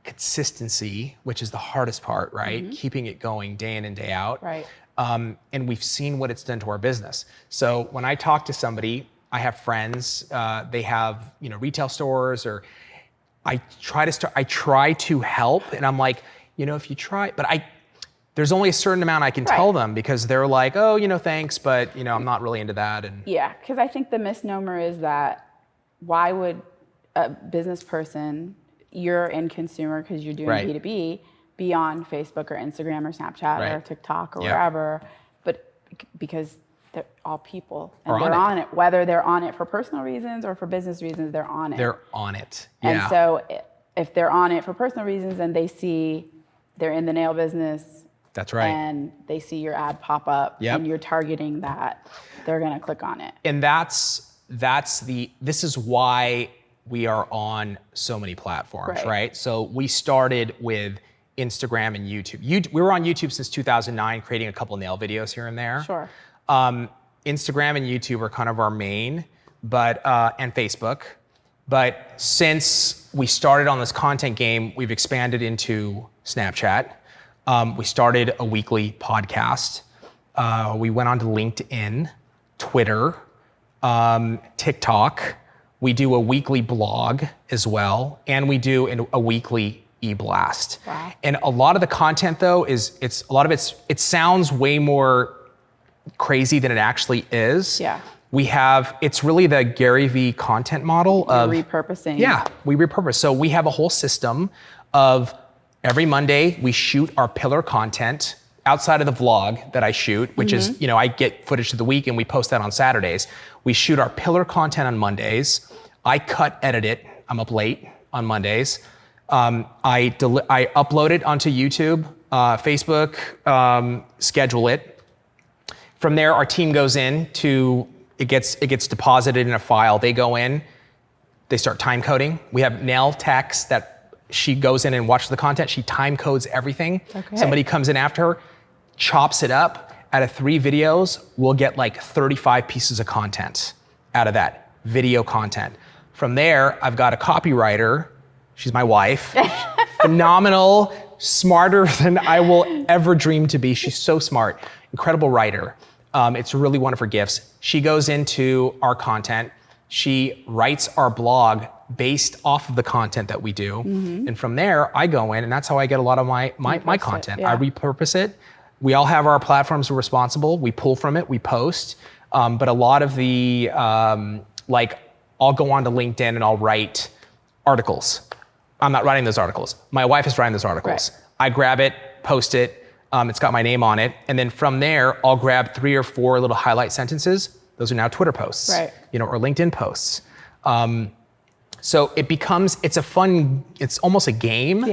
consistency, which is the hardest part, right? Keeping it going day in and day out. Right. And we've seen what it's done to our business. So when I talk to somebody, I have friends, they have, retail stores, or I try to help, and I'm like, if you try, but there's only a certain amount I can tell them, because they're like, oh, thanks, but I'm not really into that. And yeah, because I think the misnomer is that why would a business person, you're in consumer because you're doing B2B, be on Facebook or Instagram or Snapchat or TikTok or wherever, but because they're all people and they're on it, whether they're on it for personal reasons or for business reasons, they're on it. They're on it. Yeah. And so if they're on it for personal reasons and they see they're in the nail business, that's right, and they see your ad pop up and you're targeting that, they're going to click on it. And this is why we are on so many platforms, right? So we started with Instagram and YouTube. We were on YouTube since 2009, creating a couple nail videos here and there. Sure. Instagram and YouTube are kind of our main, but and Facebook. But since we started on this content game, we've expanded into Snapchat. We started a weekly podcast. We went on to LinkedIn, Twitter, TikTok. We do a weekly blog as well, and we do a weekly e-blast. Wow. And a lot of the content though it sounds way more crazy than it actually is. Yeah. It's really the Gary Vee content model of repurposing. Yeah, we repurpose. So we have a whole system of every Monday we shoot our pillar content outside of the vlog that I shoot, which is, I get footage of the week and we post that on Saturdays. We shoot our pillar content on Mondays. I edit it. I'm up late on Mondays. I upload it onto YouTube, Facebook, schedule it. From there, our team goes in it gets deposited in a file. They go in, they start time coding. We have nail techs that she goes in and watches the content. She time codes everything. Okay. Somebody comes in after her, chops it up. Out of 3 videos, we'll get like 35 pieces of content out of that video content. From there, I've got a copywriter. She's my wife. Phenomenal, smarter than I will ever dream to be. She's so smart, incredible writer. It's really one of her gifts. She goes into our content. She writes our blog based off of the content that we do. And from there, I go in, and that's how I get a lot of my content. I repurpose it. We all have our platforms we're responsible. We pull from it, we post. But a lot of the, I'll go on to LinkedIn and I'll write articles. I'm not writing those articles. My wife is writing those articles. Right. I grab it, post it. It's got my name on it. And then from there, I'll grab 3 or 4 little highlight sentences. Those are now Twitter posts, right. Or LinkedIn posts. So it's almost a game,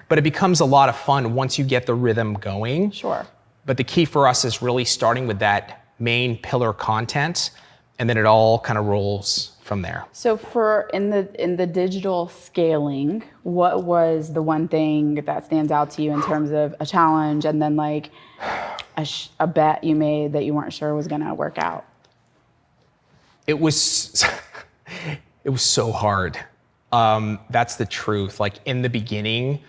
but it becomes a lot of fun once you get the rhythm going. Sure. But the key for us is really starting with that main pillar content, and then it all kind of rolls from there. So in the digital scaling, what was the one thing that stands out to you in terms of a challenge and then like a bet you made that you weren't sure was going to work out? It was so hard. That's the truth. Like in the beginning,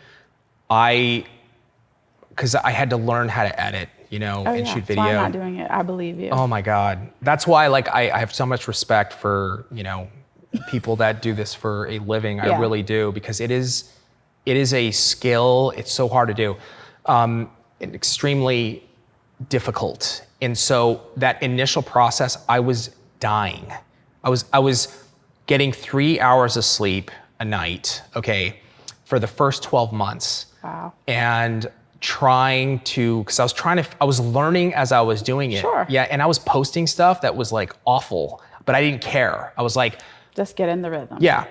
because I had to learn how to edit, and shoot video. So I'm not doing it. I believe you. Oh my God. That's why I have so much respect for, people that do this for a living. I really do, because it is a skill. It's so hard to do. Extremely difficult. And so that initial process, I was dying. I was getting 3 hours of sleep a night, for the first 12 months. Wow. And because I was learning as I was doing it. Sure. Yeah, and I was posting stuff that was like awful, but I didn't care. I was like, just get in the rhythm. Yeah.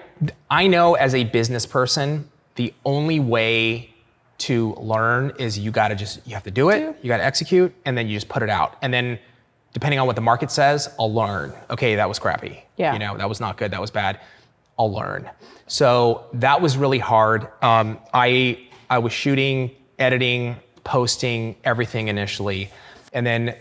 I know as a business person, the only way to learn is you have to do it, you got to execute, and then you just put it out. And then depending on what the market says, I'll learn. Okay, that was crappy. Yeah. That was not good, that was bad. I'll learn. So that was really hard. I was shooting, editing, posting, everything initially. And then,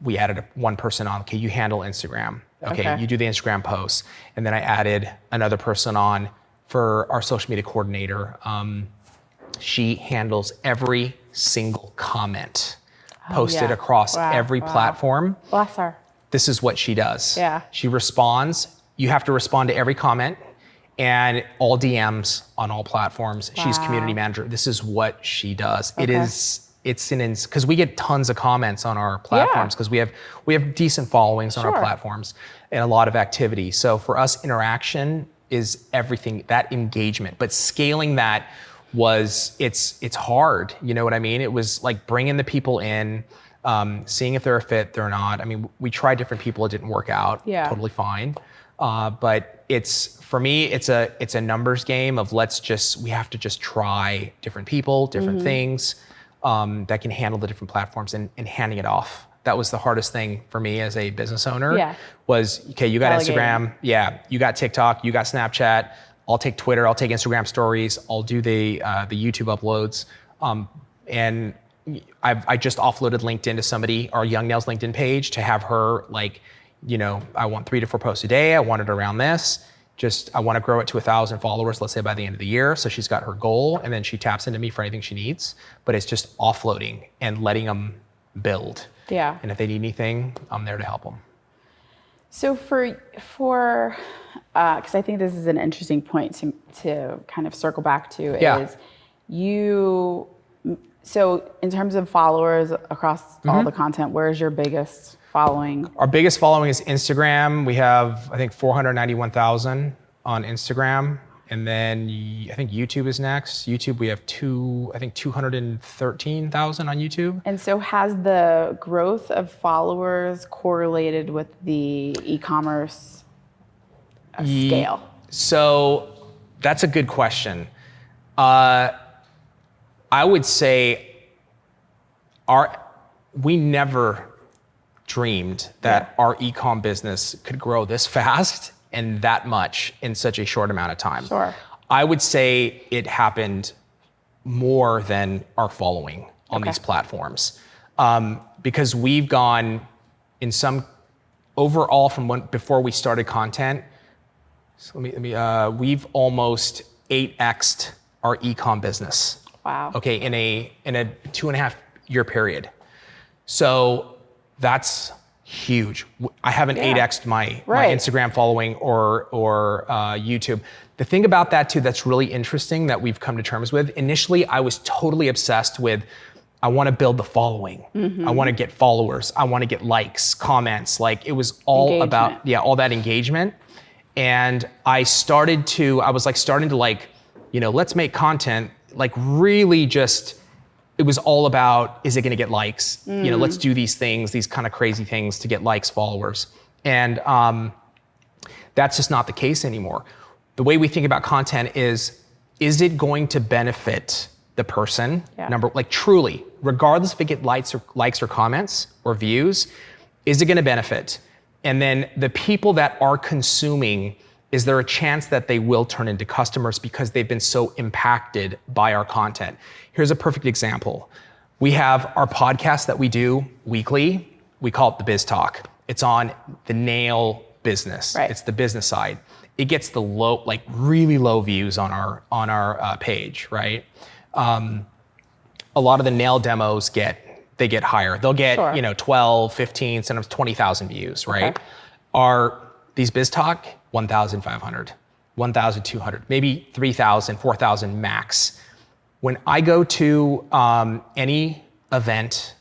we added one person on. Okay, you handle Instagram. Okay, you do the Instagram posts. And then I added another person on for our social media coordinator. She handles every single comment posted across every platform. Bless her. This is what she does. Yeah. She responds. You have to respond to every comment and all DMs on all platforms. Wow. She's community manager. This is what she does. Okay. Because we get tons of comments on our platforms because we have decent followings on our platforms and a lot of activity. So for us, interaction is everything, that engagement. But scaling that it's hard. You know what I mean? It was like bringing the people in, seeing if they're a fit, they're not. I mean, we tried different people, it didn't work out. Yeah. Totally fine. But for me, it's a numbers game of we have to just try different people, different things that can handle the different platforms and handing it off. That was the hardest thing for me as a business owner was, okay, you got Instagram. Yeah. You got TikTok, you got Snapchat. I'll take Twitter, I'll take Instagram stories. I'll do the YouTube uploads. And I just offloaded LinkedIn to somebody, our Young Nails LinkedIn page, to have her I want 3 to 4 posts a day. I want it around this. I want to grow it to 1,000 followers, let's say by the end of the year. So she's got her goal, and then she taps into me for anything she needs, but it's just offloading and letting them build. Yeah. And if they need anything, I'm there to help them. So because I think this is an interesting point to kind of circle back to is so in terms of followers across all the content, where's your biggest following? Our biggest following is Instagram. We have, I think, 491,000 on Instagram. And then I think YouTube is next. YouTube, we have 213,000 on YouTube. And so has the growth of followers correlated with the e-commerce scale? So that's a good question. I would say we never dreamed that our e-com business could grow this fast and that much in such a short amount of time. Sure. I would say it happened more than our following on these platforms. Because we've gone in some overall from before we started content. So we've almost 8x'd our e-com business. Wow. Okay, in a 2.5 year period. So that's huge. I haven't 8x'd my Instagram following or YouTube. The thing about that too that's really interesting that we've come to terms with, initially I was totally obsessed with, I want to build the following. I want to get followers. I want to get likes, comments. Like it was all about, all that engagement. And I was starting to let's make content like really just, it was all about, is it going to get likes? Let's do these things, these kind of crazy things to get likes, followers. And that's just not the case anymore. The way we think about content is it going to benefit the person? Truly, regardless if it gets likes or comments or views, is it going to benefit? And then the people that are consuming, is there a chance that they will turn into customers because they've been so impacted by our content? Here's a perfect example. We have our podcast that we do weekly. We call it the Biz Talk. It's on the nail business. Right. It's the business side. It gets the really low views on our page, right? A lot of the nail demos get higher. They'll get 12, 15, sometimes 20,000 views, right? Okay. These Biz Talk, 1,500, 1,200, maybe 3,000, 4,000 max. When I go to any event,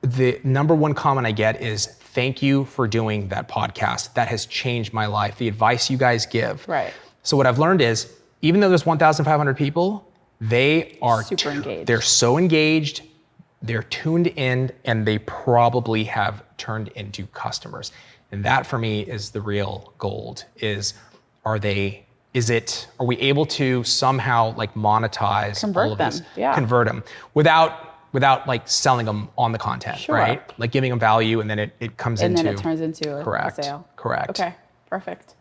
the number one comment I get is, thank you for doing that podcast. That has changed my life. The advice you guys give. Right. So what I've learned is, even though there's 1,500 people, they are super engaged. They're so engaged, they're tuned in, and they probably have turned into customers. And that for me is the real gold, are we able to somehow monetize convert them without selling them on the content, right? Like giving them value, and then it comes into. And then it turns into a sale. Correct. Okay, perfect.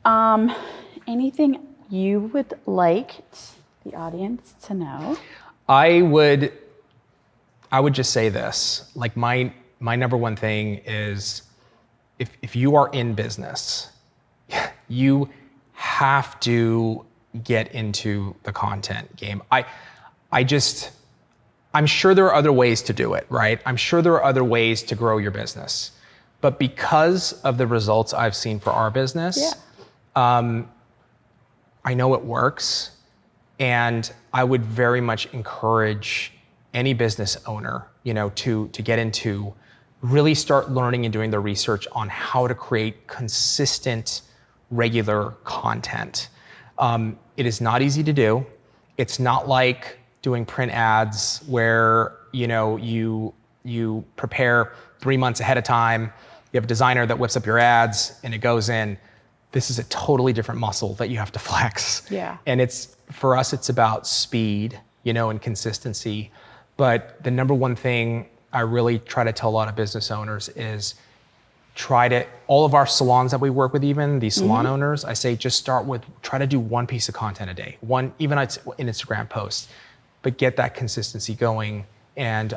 Anything you would like the audience to know? I would just say this, my number one thing is, if you are in business, you have to get into the content game. I'm sure there are other ways to do it, right? I'm sure there are other ways to grow your business. But because of the results I've seen for our business, I know it works. And I would very much encourage any business owner, to get into, really start learning and doing the research on how to create consistent, regular content. It is not easy to do. It's not like doing print ads where, you prepare 3 months ahead of time, you have a designer that whips up your ads and it goes in. This is a totally different muscle that you have to flex. Yeah. And for us, it's about speed, and consistency. But the number one thing I really try to tell a lot of business owners is all of our salons that we work with, even these salon owners, I say just try to do one piece of content a day, even an Instagram post, but get that consistency going and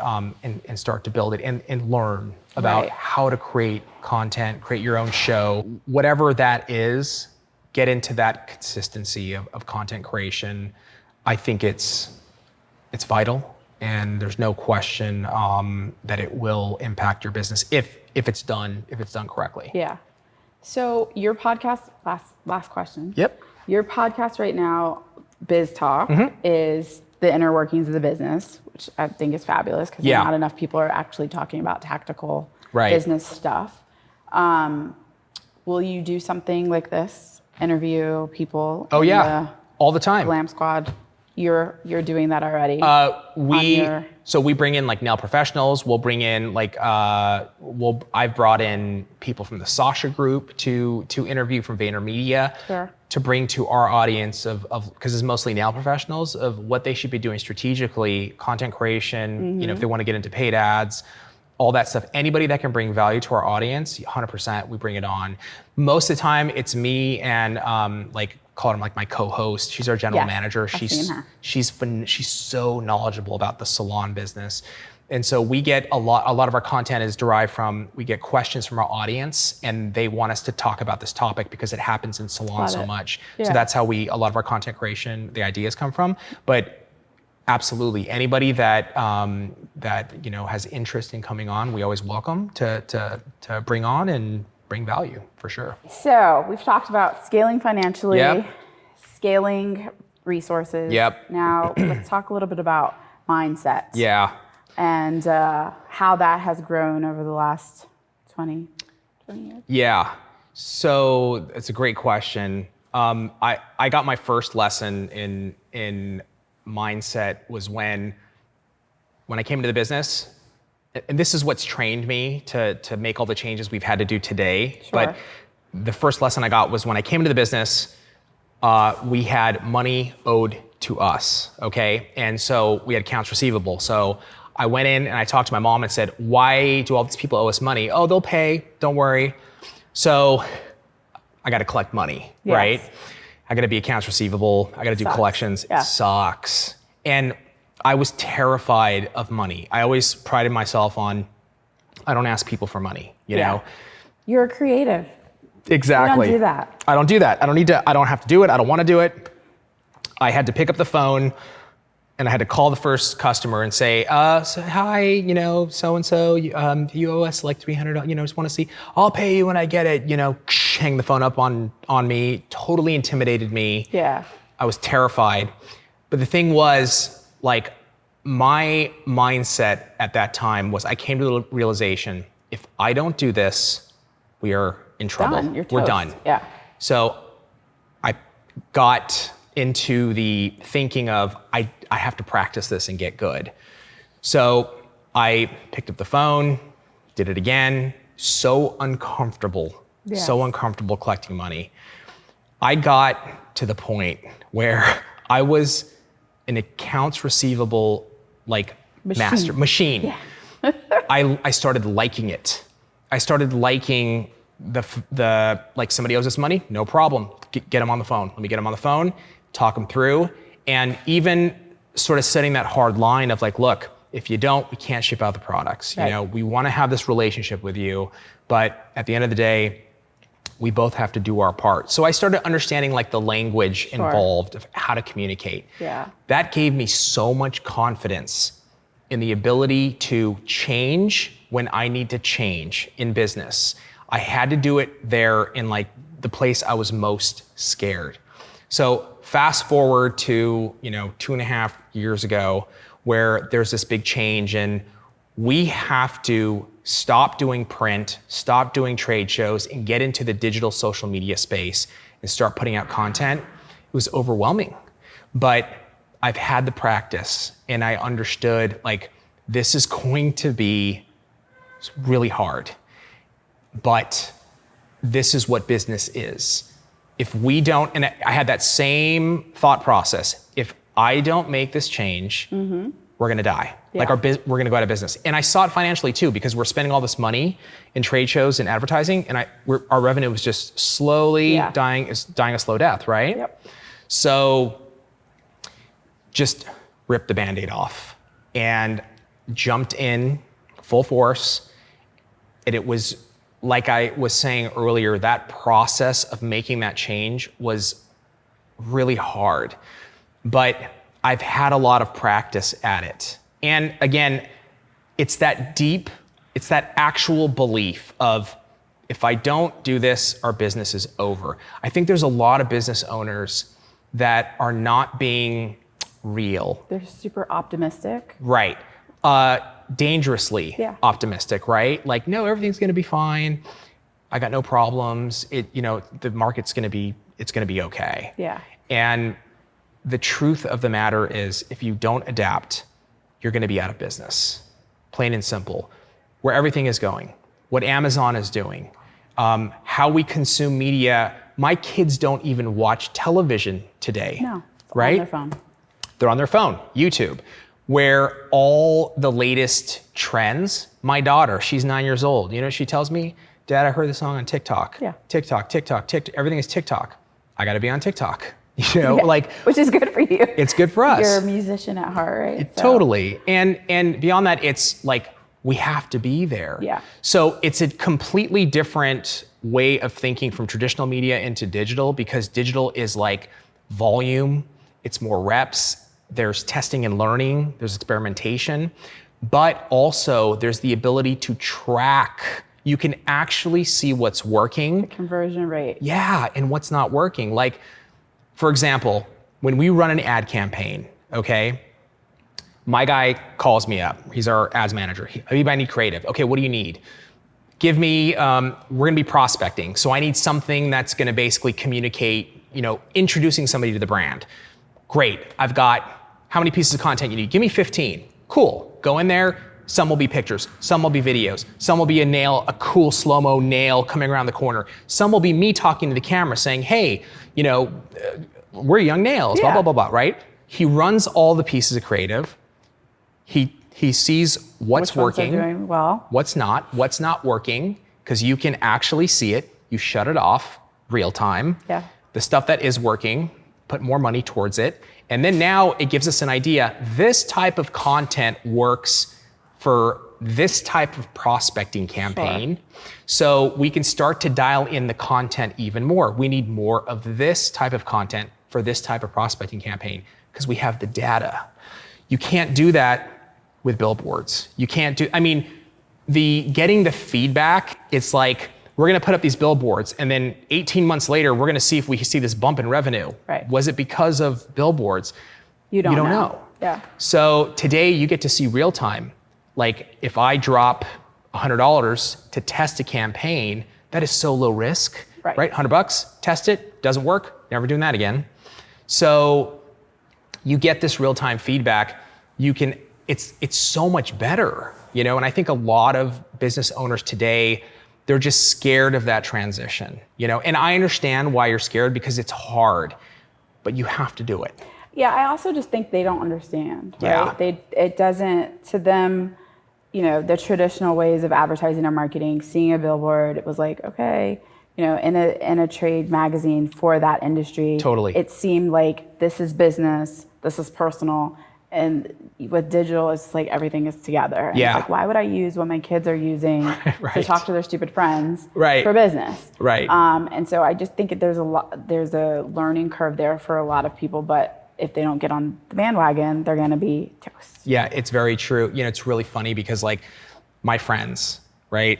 start to build it and learn about how to create content, create your own show, whatever that is, get into that consistency of content creation, I think it's vital, and there's no question that it will impact your business if it's done correctly. Yeah. So your podcast, last question. Yep. Your podcast right now, Biz Talk, is the inner workings of the business, which I think is fabulous because not enough people are actually talking about tactical business stuff. Will you do something like this? Interview people? Oh yeah, all the time. Glam Squad. You're doing that already. So we bring in like nail professionals. We'll bring in like I've brought in people from the Sasha Group to interview from VaynerMedia to bring to our audience of because it's mostly nail professionals of what they should be doing strategically, content creation. If they want to get into paid ads, all that stuff. Anybody that can bring value to our audience, 100%, we bring it on. Most of the time, it's me and call him like my co-host. She's our general manager. She's so knowledgeable about the salon business. And so we get a lot of our content is derived from, we get questions from our audience and they want us to talk about this topic because it happens in salon so much. Yeah. So that's how a lot of our content creation, the ideas come from. But absolutely, anybody that has interest in coming on, we always welcome to bring on and bring value for sure. So we've talked about scaling financially, scaling resources. Yep. Now let's talk a little bit about mindset. Yeah. And how that has grown over the last 20 years. Yeah. So it's a great question. I got my first lesson in mindset was when I came into the business, and this is what's trained me to make all the changes we've had to do today. Sure. But the first lesson I got was when I came into the business, we had money owed to us, okay? And so we had accounts receivable. So I went in and I talked to my mom and said, why do all these people owe us money? Oh, they'll pay, don't worry. So I got to collect money, right? I got to be accounts receivable. I got to do collections. Yeah. It sucks. And I was terrified of money. I always prided myself on, I don't ask people for money, you know? You're a creative. Exactly. You don't do that. I don't do that. I don't have to do it. I don't want to do it. I had to pick up the phone and I had to call the first customer and say, so, hi, so-and-so, you owe us like $300, just want to see, I'll pay you when I get it, hang the phone up on me, totally intimidated me. Yeah. I was terrified. But the thing was, like, my mindset at that time was I came to the realization, if I don't do this, we are in trouble. We're done. Yeah. So I got into the thinking of, I have to practice this and get good. So I picked up the phone, did it again, so uncomfortable collecting money. I got to the point where I was an accounts receivable machine. Yeah. I started liking it. I started liking the somebody owes us money, no problem. Get them on the phone. Let me get them on the phone, talk them through, and even sort of setting that hard line of like, look, if you don't, we can't ship out the products. Right. We want to have this relationship with you, but at the end of the day, we both have to do our part. So I started understanding like the language involved of how to communicate. Yeah. That gave me so much confidence in the ability to change when I need to change in business. I had to do it there in like the place I was most scared. So fast forward to, 2.5 years ago, where there's this big change and we have to stop doing print, stop doing trade shows, and get into the digital social media space and start putting out content. It was overwhelming, but I've had the practice and I understood like this is going to be really hard, but this is what business is. If we don't, and I had that same thought process, if I don't make this change, we're gonna die. Yeah. Like we're gonna go out of business. And I saw it financially too, because we're spending all this money in trade shows and advertising, and our revenue was just slowly dying a slow death, right? Yep. So just ripped the Band-Aid off and jumped in full force. And it was like I was saying earlier, that process of making that change was really hard. But I've had a lot of practice at it. And again, it's that actual belief of, if I don't do this, our business is over. I think there's a lot of business owners that are not being real. They're super optimistic. Right. Dangerously optimistic, right? Like, no, everything's gonna be fine. I got no problems. The market's gonna be okay. Yeah. And the truth of the matter is, if you don't adapt, you're gonna be out of business. Plain and simple. Where everything is going, what Amazon is doing, how we consume media. My kids don't even watch television today. No, it's right? on their phone. They're on their phone, YouTube, where all the latest trends. My daughter, she's 9 years old. You know, she tells me, Dad, I heard this song on TikTok. Yeah. TikTok. Everything is TikTok. I got to be on TikTok. You know, like, which is good for you. It's good for us. You're a musician at heart, right? Totally. And beyond that, it's like, we have to be there. Yeah. So it's a completely different way of thinking from traditional media into digital, because digital is like volume, it's more reps, there's testing and learning, there's experimentation, but also there's the ability to track. You can actually see what's working. The conversion rate. Yeah, and what's not working. Like, for example, when we run an ad campaign, okay, my guy calls me up. He's our ads manager. Habib, I need creative. Okay, what do you need? Give me, we're gonna be prospecting. So I need something that's gonna basically communicate, introducing somebody to the brand. Great, I've got, how many pieces of content you need? Give me 15. Cool, go in there. Some will be pictures, some will be videos, some will be a cool slow-mo nail coming around the corner. Some will be me talking to the camera saying, hey, we're young nails, blah, blah, blah, blah, right? He runs all the pieces of creative. He sees what's working, doing well, what's not working, because you can actually see it. You shut it off real time. Yeah. The stuff that is working, put more money towards it. And then now it gives us an idea. This type of content works for this type of prospecting campaign. Sure. So we can start to dial in the content even more. We need more of this type of content for this type of prospecting campaign, because we have the data. You can't do that with billboards. You can't do, getting the feedback, it's like, we're gonna put up these billboards and then 18 months later, we're gonna see if we can see this bump in revenue. Right. Was it because of billboards? You don't know. Yeah. So today you get to see real time. Like, if I drop $100 to test a campaign, that is so low risk, right? $100, test it, doesn't work, never doing that again. So you get this real time feedback. It's so much better, and I think a lot of business owners today, they're just scared of that transition, and I understand why you're scared, because it's hard, but you have to do it. Yeah, I also just think they don't understand, right? Yeah. It doesn't, to them, the traditional ways of advertising or marketing, seeing a billboard, it was like, okay, in a trade magazine for that industry. Totally. It seemed like this is business, this is personal. And with digital, it's like everything is together. And it's like, why would I use what my kids are using to talk to their stupid friends for business? Right. And so I just think there's a learning curve there for a lot of people, but if they don't get on the bandwagon, they're gonna be toast. Yeah, it's very true. It's really funny because like my friends, right?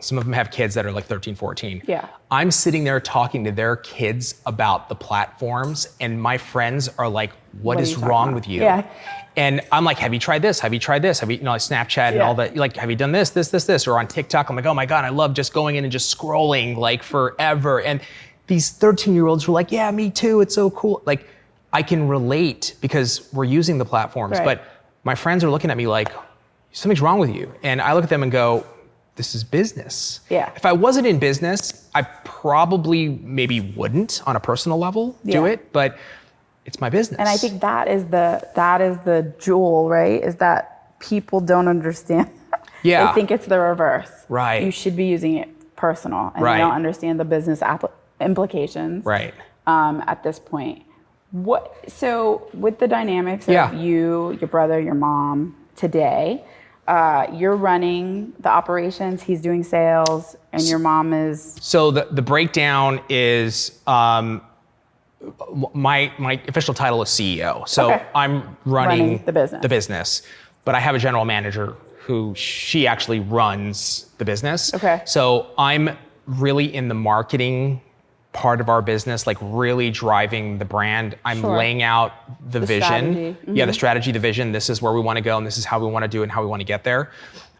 Some of them have kids that are like 13, 14. Yeah. I'm sitting there talking to their kids about the platforms, and my friends are like, what is wrong with you? Yeah. And I'm like, have you tried this? Have you tried this? Have you, like Snapchat and all that? Like, have you done this? Or on TikTok, I'm like, oh my God, I love just going in and just scrolling like forever. And these 13-year-olds were like, yeah, me too. It's so cool. Like, I can relate because we're using the platforms, but my friends are looking at me like, something's wrong with you. And I look at them and go, this is business. Yeah. If I wasn't in business, I probably maybe wouldn't on a personal level do it, but it's my business. And I think that is the jewel, right? Is that people don't understand. Yeah. They think it's the reverse. Right. You should be using it personal, and they don't understand the business implications. Right. At this point. So with the dynamics of you, your brother, your mom today, you're running the operations, he's doing sales, and your mom is... So the breakdown is, my official title is CEO. So Okay. I'm running the business. But I have a general manager who she actually runs the business. Okay. So I'm really in the marketing part of our business, like really driving the brand. I'm laying out the vision. Strategy. Mm-hmm. Yeah, the strategy, the vision. This is where we want to go, and this is how we want to do it and how we want to get there.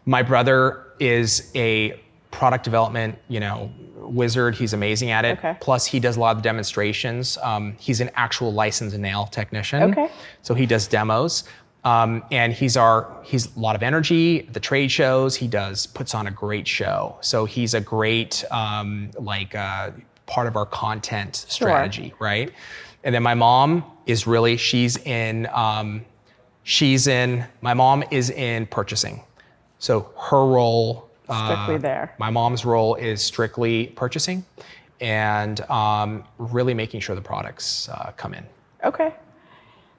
My brother is a product development, wizard. He's amazing at it. Okay. Plus, he does a lot of demonstrations. He's an actual licensed nail technician. Okay. So he does demos. And he's a lot of energy at the trade shows. He puts on a great show. So he's a great, part of our content strategy, right? And then my mom is really, my mom is in purchasing. So her role, strictly there. My mom's role is strictly purchasing and really making sure the products come in. Okay.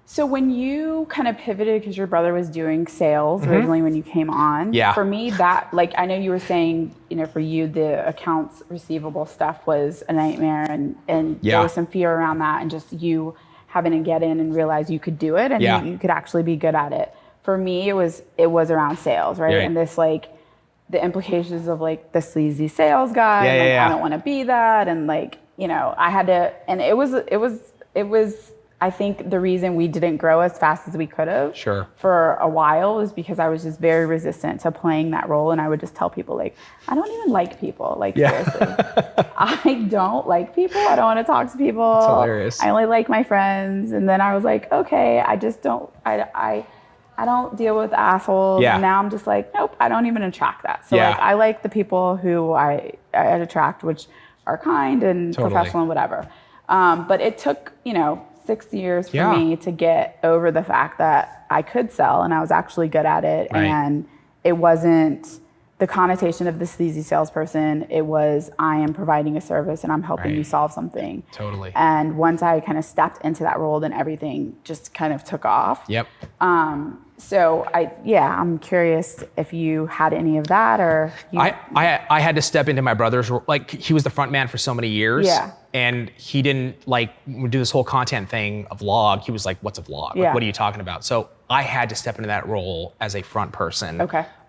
So when you kind of pivoted, because your brother was doing sales originally when you came on, for me that, I know you were saying, for you, the accounts receivable stuff was a nightmare and there was some fear around that and just you having to get in and realize you could do it and you could actually be good at it. For me, it was around sales, right? And this the implications of the sleazy sales guy, I don't want to be that. And I had to, and it was, I think the reason we didn't grow as fast as we could have for a while is because I was just very resistant to playing that role. And I would just tell people I don't even like people. Seriously, I don't like people. I don't want to talk to people. It's hilarious. I only like my friends. And then I was like, okay, I just don't, I don't deal with assholes. And now I'm just nope, I don't even attract that. So I like the people who I attract, which are kind and professional and whatever. But it took, 6 years for me to get over the fact that I could sell and I was actually good at it. Right. And it wasn't the connotation of the sleazy salesperson. It was, I am providing a service and I'm helping you solve something. Totally. And once I kind of stepped into that role, then everything just kind of took off. Yep. So I'm curious if you had any of that or I had to step into my brother's role. He was the front man for so many years. Yeah. And he didn't do this whole content thing, a vlog. He was like, what's a vlog? What are you talking about? So I had to step into that role as a front person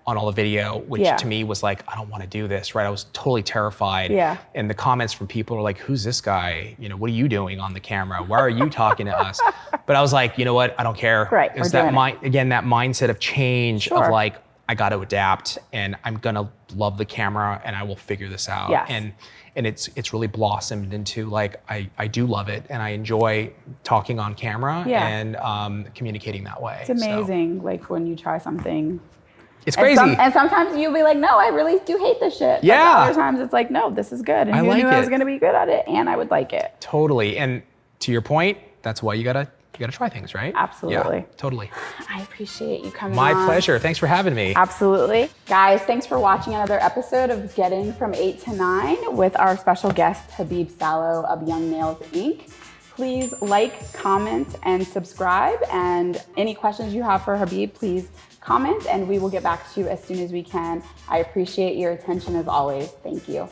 on all the video, which to me was I don't want to do this, right? I was totally terrified. Yeah. And the comments from people are like, who's this guy? What are you doing on the camera? Why are you talking to us? But I was like, you know what? I don't care. Right. It's that mindset of change of I got to adapt and I'm going to love the camera and I will figure this out. Yes. And it's really blossomed into I do love it and I enjoy talking on camera and communicating that way. It's amazing when you try something. It's crazy. And sometimes you'll be like, no, I really do hate this shit. Yeah. But other times it's no, this is good. And who knew I was going to be good at it and I would like it. Totally. And to your point, that's why you gotta try things, right? Absolutely. Yeah, totally. I appreciate you coming on. My on. pleasure. Thanks for having me. Absolutely. Guys, thanks for watching another episode of Getting From 8 to 9 with our special guest, Habib Salo of Young Nails Inc. Please comment, and subscribe. And any questions you have for Habib, please comment and we will get back to you as soon as we can. I appreciate your attention as always. Thank you.